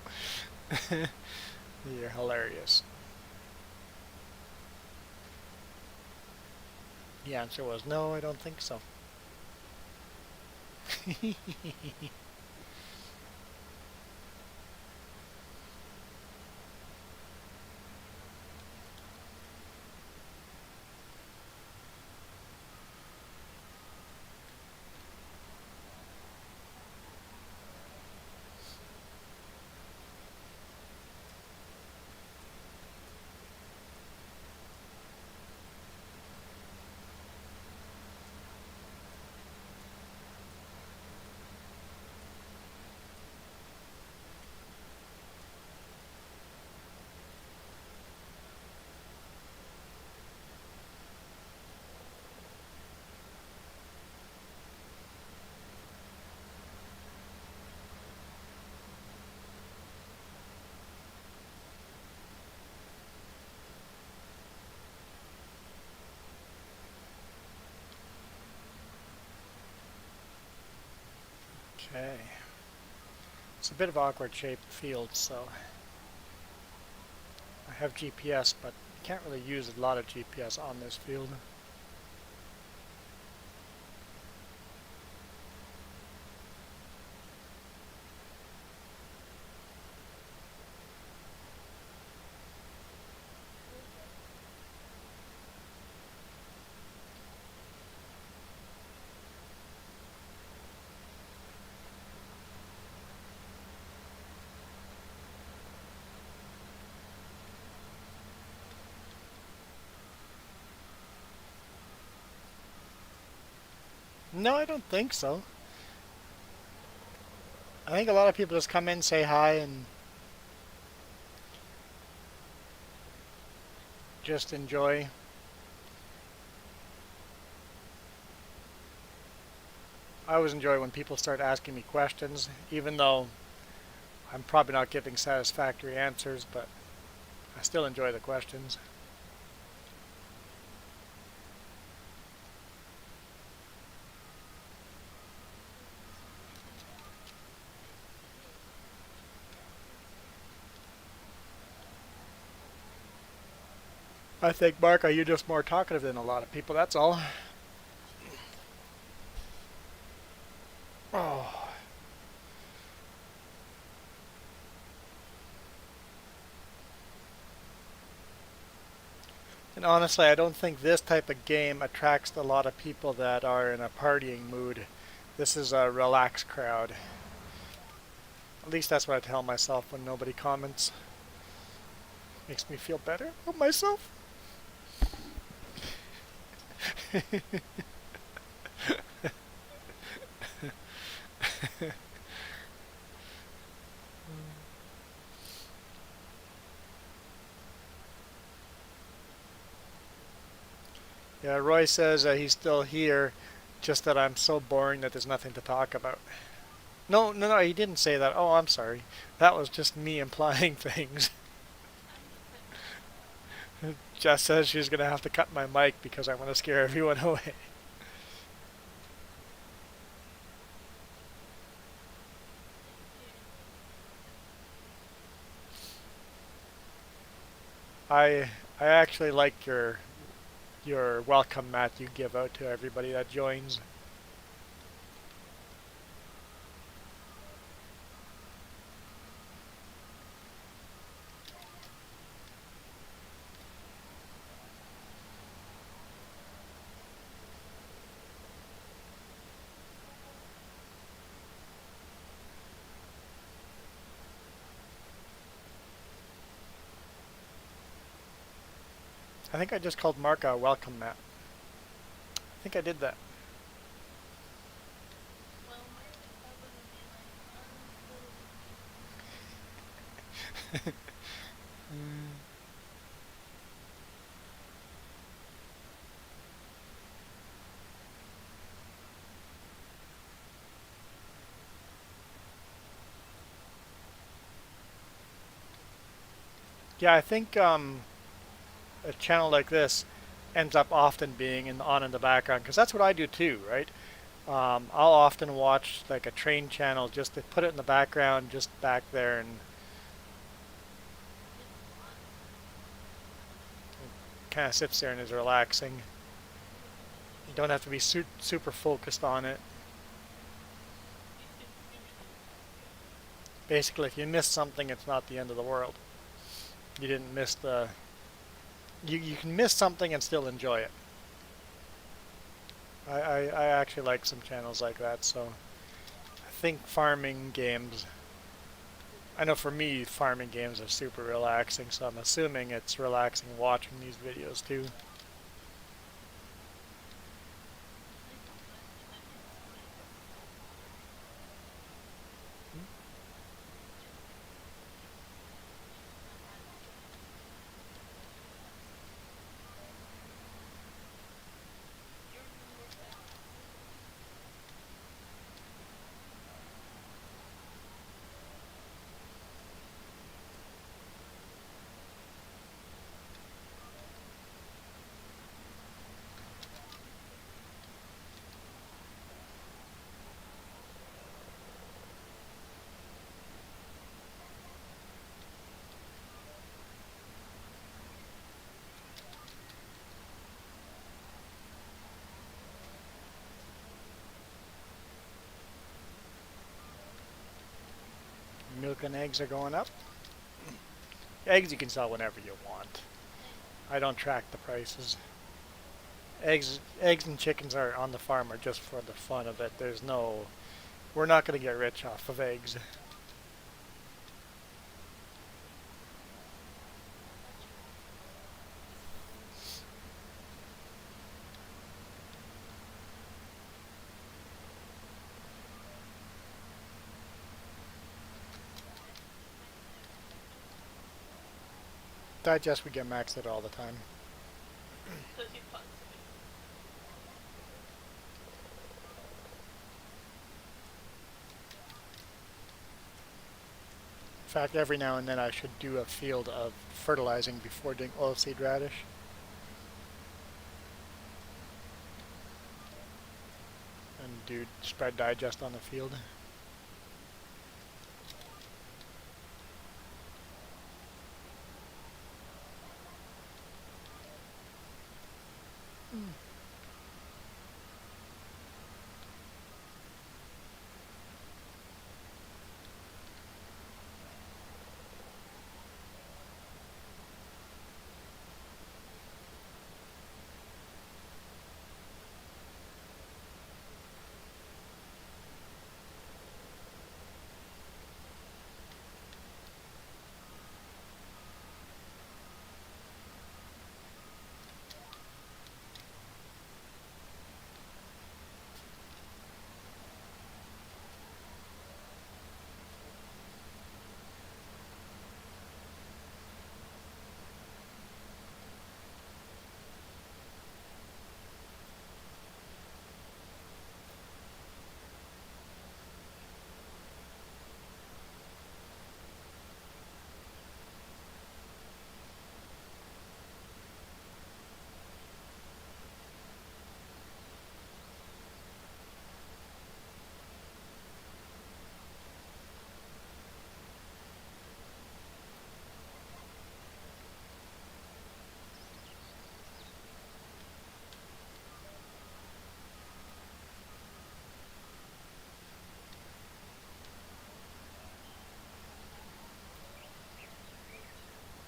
You're hilarious. The answer was no, I don't think so. Okay. It's a bit of awkward shaped field, so I have GPS, but you can't really use a lot of GPS on this field. No, I don't think so. I think a lot of people just come in, say hi, and just enjoy. I always enjoy when people start asking me questions, even though I'm probably not giving satisfactory answers, but I still enjoy the questions. I think, Mark, are you just more talkative than a lot of people? That's all. Oh. And honestly, I don't think this type of game attracts a lot of people that are in a partying mood. This is a relaxed crowd. At least that's what I tell myself when nobody comments. Makes me feel better about myself. Yeah, Roy says he's still here, just that I'm so boring that there's nothing to talk about. No, no, no, he didn't say that. Oh, I'm sorry. That was just me implying things. Jess says she's going to have to cut my mic because I want to scare everyone away. I I actually like your welcome mat you give out to everybody that joins. I think I just called Mark a welcome mat. I think I did that. Mm. Yeah, I think a channel like this ends up often being on in the background because that's what I do too, right? I'll often watch like a train channel just to put it in the background, just back there, and kind of sits there and is relaxing. You don't have to be super focused on it. Basically, if you miss something, it's not the end of the world. You didn't miss the. You can miss something and still enjoy it. I actually like some channels like that, so I think farming games. I know for me, farming games are super relaxing, so I'm assuming it's relaxing watching these videos too. milk and eggs are going up. Eggs you can sell whenever you want. I don't track the prices. Eggs and chickens are on the farm are just for the fun of it. We're not going to get rich off of eggs. Digest we get maxed at all the time. In fact, every now and then I should do a field of fertilizing before doing oilseed radish. And do spread digest on the field.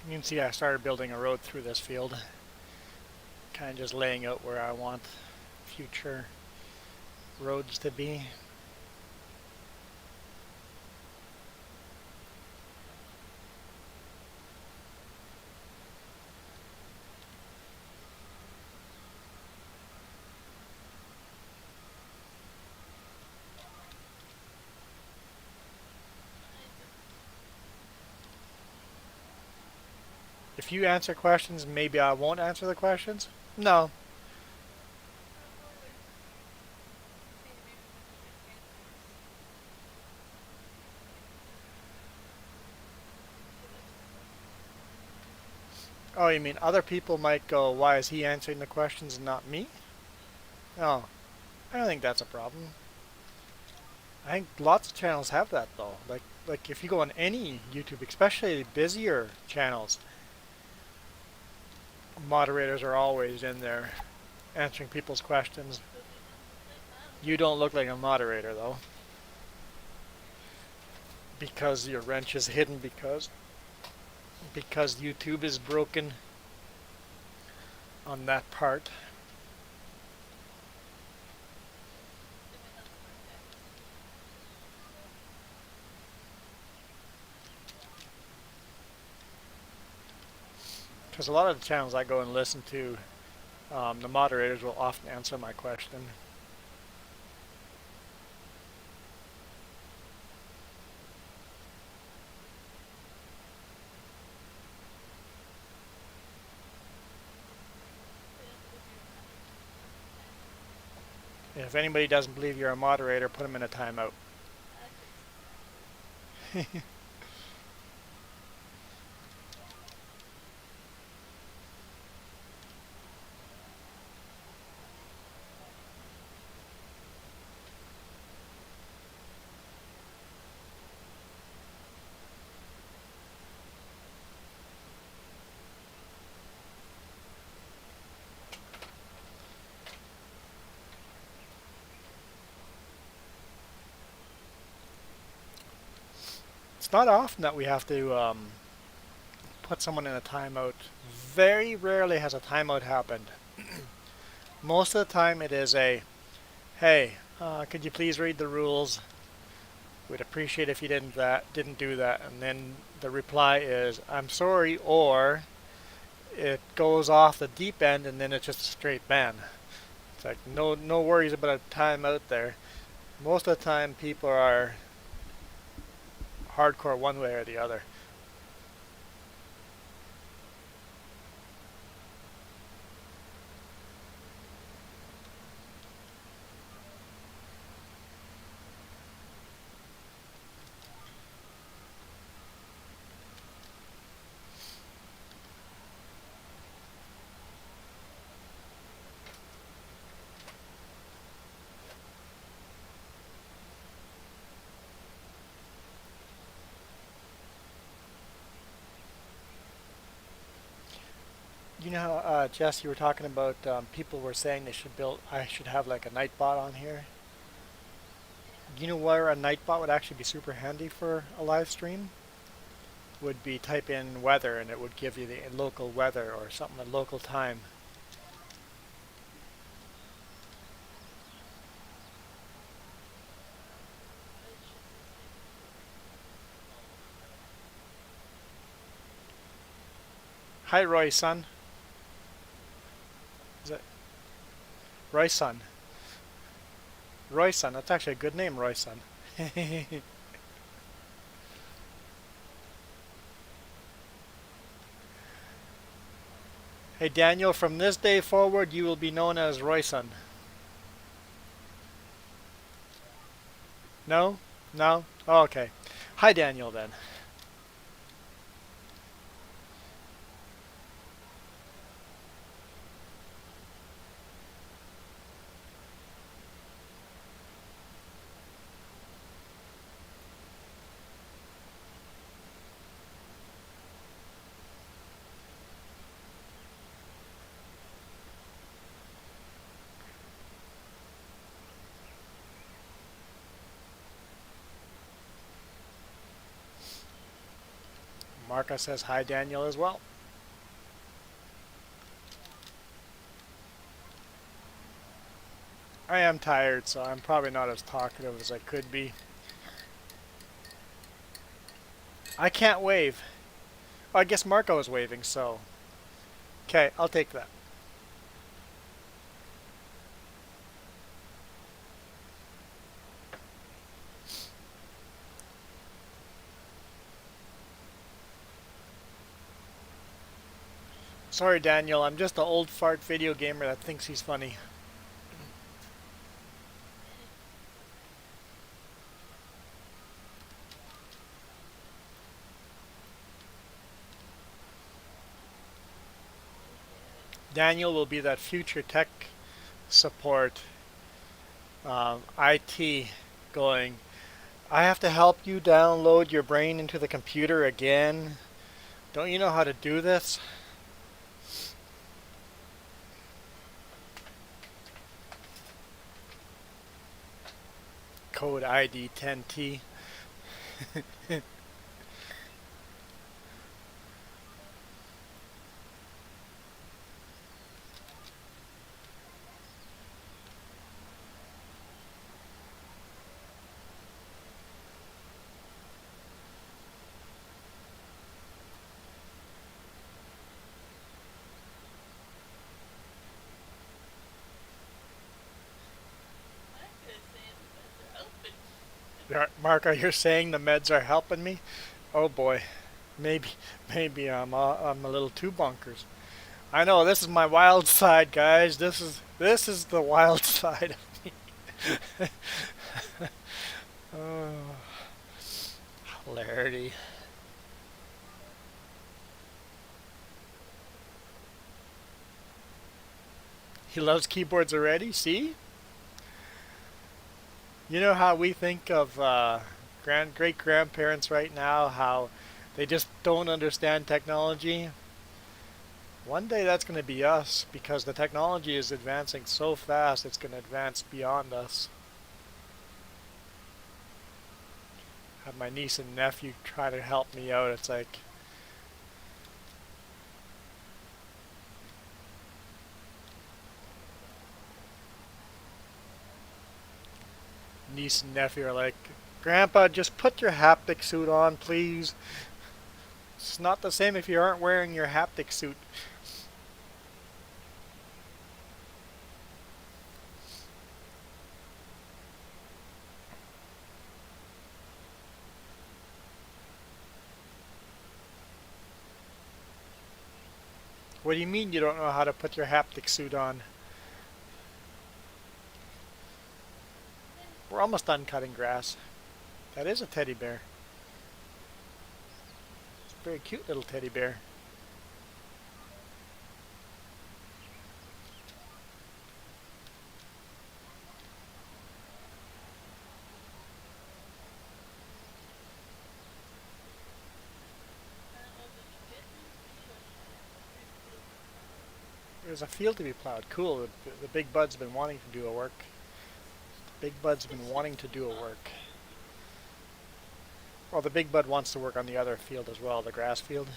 You can see I started building a road through this field. Kind of just laying out where I want future roads to be. If you answer questions, maybe I won't answer the questions. No. Oh, you mean other people might go, why is he answering the questions and not me? Oh, I don't think that's a problem. I think lots of channels have that though. Like if you go on any YouTube, especially busier channels, moderators are always in there answering people's questions. You don't look like a moderator though. Because your wrench is hidden because YouTube is broken on that part. Because a lot of the channels I go and listen to, the moderators will often answer my question. If anybody doesn't believe you're a moderator, put them in a timeout. It's not often that we have to put someone in a timeout. Very rarely has a timeout happened. Most of the time it is a, hey, could you please read the rules? We'd appreciate if you didn't do that. And then the reply is, I'm sorry, or it goes off the deep end and then it's just a straight ban. It's like no worries about a timeout there. Most of the time people are hardcore one way or the other. You know how, Jess, you were talking about people were saying I should have like a nightbot on here. You know where a nightbot would actually be super handy for a live stream? Would be type in weather and it would give you the local weather or something at local time. Hi, Roy son. Is it Roy son? Roy son. That's actually a good name, Roy son. Hey Daniel, from this day forward you will be known as Roy son. No? No? Oh, okay. Hi Daniel then. Marca says hi Daniel as well. I am tired, so I'm probably not as talkative as I could be. I can't wave. Oh, I guess Marco is waving, so. Okay, I'll take that. Sorry, Daniel, I'm just an old fart video gamer that thinks he's funny. Daniel will be that future tech support IT going, I have to help you download your brain into the computer again. Don't you know how to do this? Code ID 10T. Marco, you're saying the meds are helping me? Oh boy, maybe I'm a little too bonkers. I know this is my wild side, guys. This is the wild side of me. Oh, hilarity. He loves keyboards already. See? You know how we think of great grandparents right now? How they just don't understand technology. One day that's going to be us because the technology is advancing so fast. It's going to advance beyond us. Have my niece and nephew try to help me out. It's like, niece and nephew are like, Grandpa, just put your haptic suit on, please. It's not the same if you aren't wearing your haptic suit. What do you mean you don't know how to put your haptic suit on? We're almost done cutting grass. That is a teddy bear. It's a very cute little teddy bear. There's a field to be plowed. Cool. The big bud's been wanting to do a work. Big bud's been wanting to do a work. Well, the big bud wants to work on the other field as well, the grass field.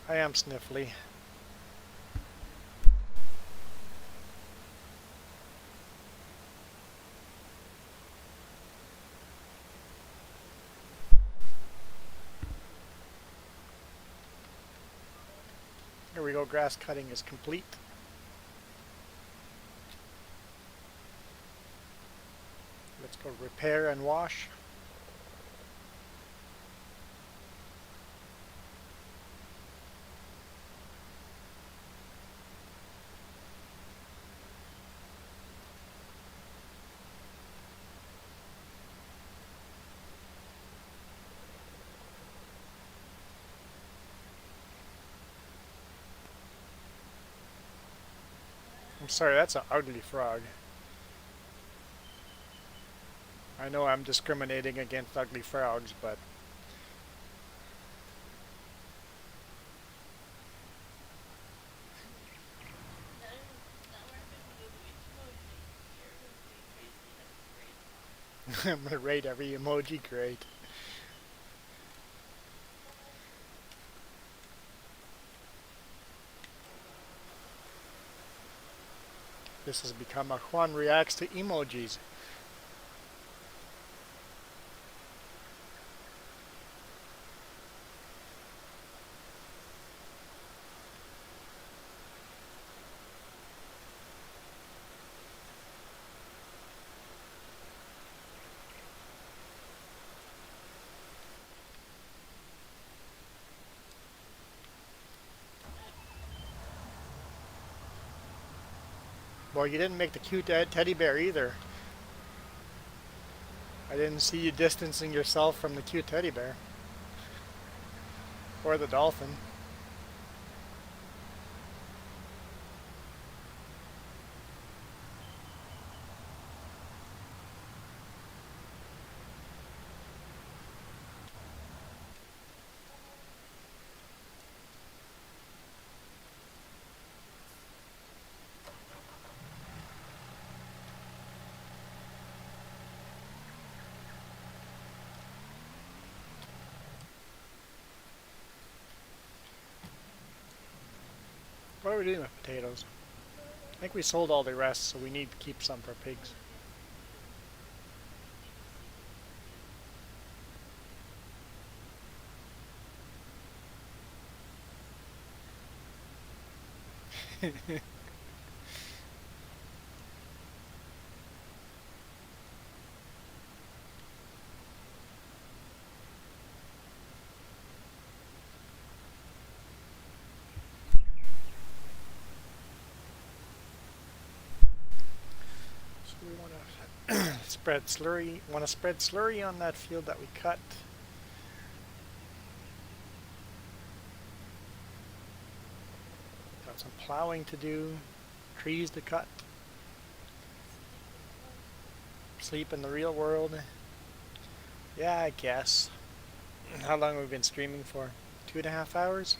I am sniffly. Here we go, grass cutting is complete. Let's go repair and wash. I'm sorry, that's an ugly frog. I know I'm discriminating against ugly frogs, but I'm gonna rate every emoji great. This has become a Juan reacts to emojis. Well, you didn't make the cute teddy bear either. I didn't see you distancing yourself from the cute teddy bear. Or the dolphin. What are we doing with potatoes? I think we sold all the rest, so we need to keep some for pigs. We want to spread slurry. Want to spread slurry on that field that we cut. Got some plowing to do, trees to cut. Sleep in the real world. Yeah, I guess. How long have we been streaming for? 2.5 hours?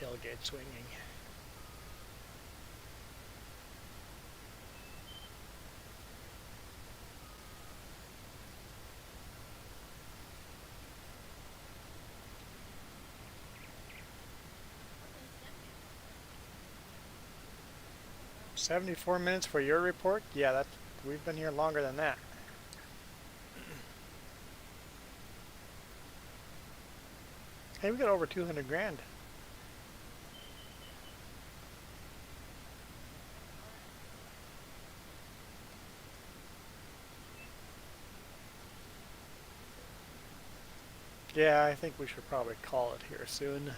tailgate swinging. $74 for your report? Yeah, that's, we've been here longer than that. Hey, we got over 200 grand. Yeah, I think we should probably call it here soon.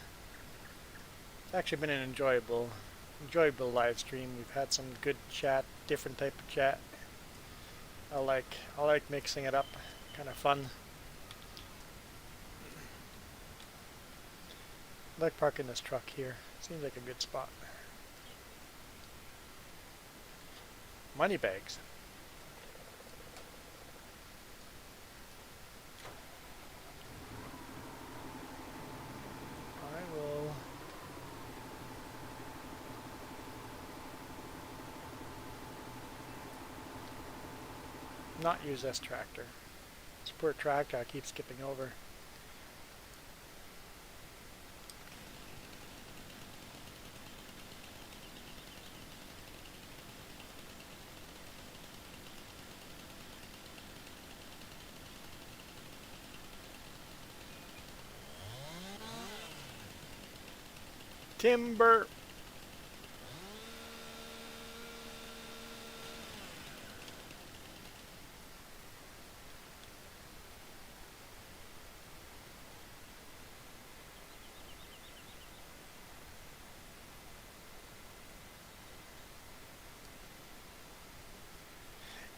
It's actually been an enjoyable live stream. We've had some good chat, different type of chat. I like mixing it up, kind of fun. I like parking this truck here. Seems like a good spot. Money bags. I will not use this tractor. This poor tractor I keep skipping over. Timber.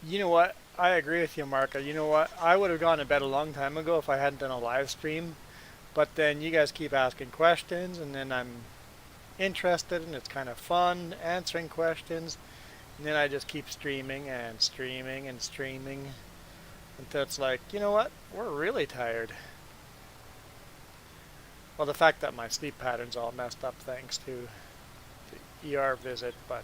You know what? I agree with you, Mark. You know what? I would have gone to bed a long time ago if I hadn't done a live stream. But then you guys keep asking questions, and then I'm interested, and it's kind of fun answering questions. And then I just keep streaming and streaming and streaming until it's like, you know what? We're really tired. Well, the fact that my sleep pattern's all messed up thanks to the ER visit, but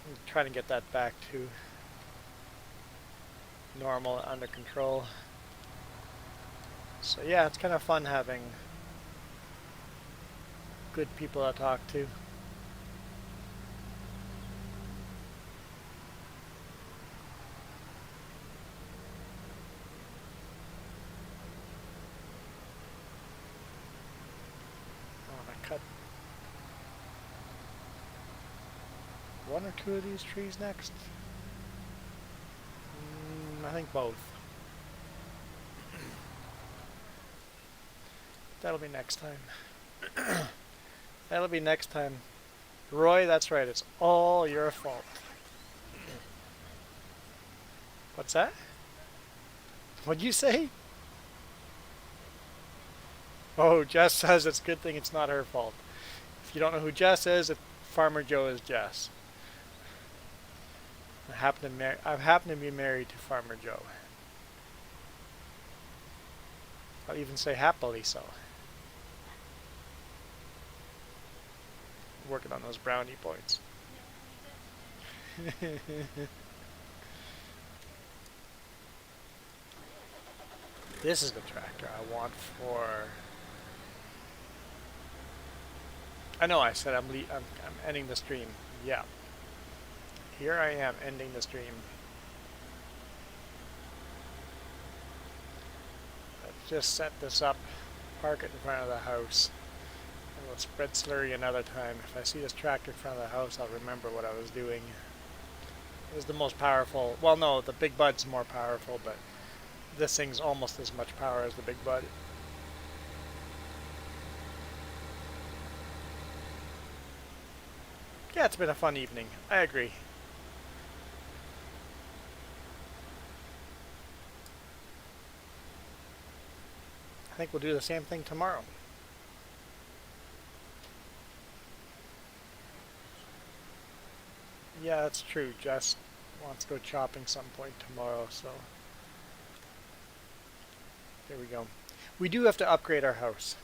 I'm trying to get that back to normal, under control. So yeah, it's kind of fun having good people to talk to. I cut one or two of these trees next. I think both. That'll be next time. That'll be next time. Roy, that's right. It's all your fault. What's that? What'd you say? Oh, Jess says it's a good thing it's not her fault. If you don't know who Jess is, Farmer Joe is Jess. I happen to be married to Farmer Joe. I'll even say happily so. Working on those brownie points. This is the tractor I want for... I know I said I'm ending the stream. Yeah. Here I am ending the stream. Let's just set this up, park it in front of the house, and we'll spread slurry another time. If I see this tractor in front of the house, I'll remember what I was doing. It was the most powerful. Well, no, the Big Bud's more powerful, but this thing's almost as much power as the Big Bud. Yeah, it's been a fun evening. I agree. I think we'll do the same thing tomorrow. Yeah, that's true. Jess wants to go chopping some point tomorrow, so there we go. We do have to upgrade our house.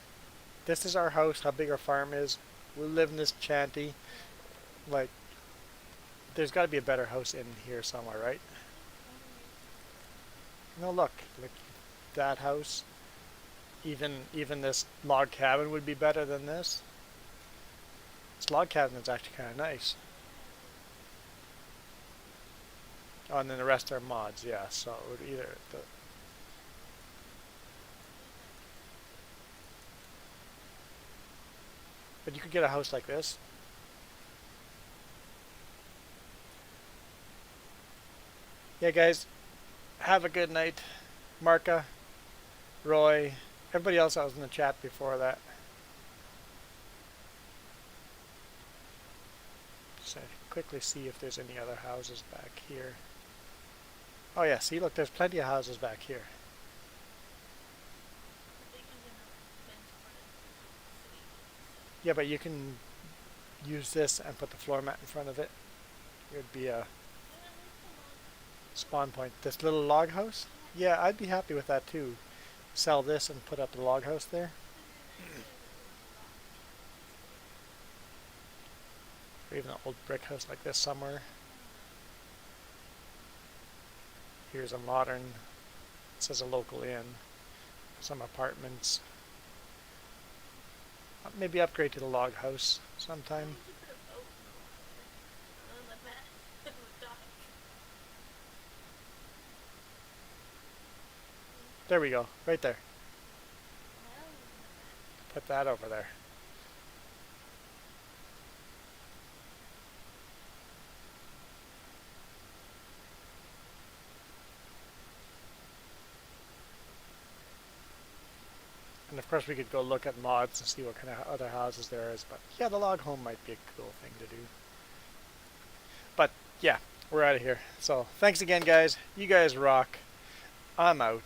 this is our house, how big our farm is. We live in this shanty. Like, there's got to be a better house in here somewhere, right? No, look, that house. Even this log cabin would be better than this. This log cabin is actually kind of nice. Oh, and then the rest are mods, yeah. So it would either but you could get a house like this. Yeah, guys, have a good night. Marka, Roy, everybody else that was in the chat before that. Just quickly see if there's any other houses back here. Oh yeah, see, look, there's plenty of houses back here. Yeah, but you can use this and put the floor mat in front of it. It would be a spawn point. This little log house? Yeah, I'd be happy with that too. Sell this and put up the log house there. Or even an old brick house like this somewhere. Here's a modern, it says a local inn. Some apartments. Maybe upgrade to the log house sometime. There we go, right there. Put that over there. And of course we could go look at mods and see what kind of other houses there is, but yeah, the log home might be a cool thing to do. But yeah, we're out of here. So thanks again, guys. You guys rock. I'm out.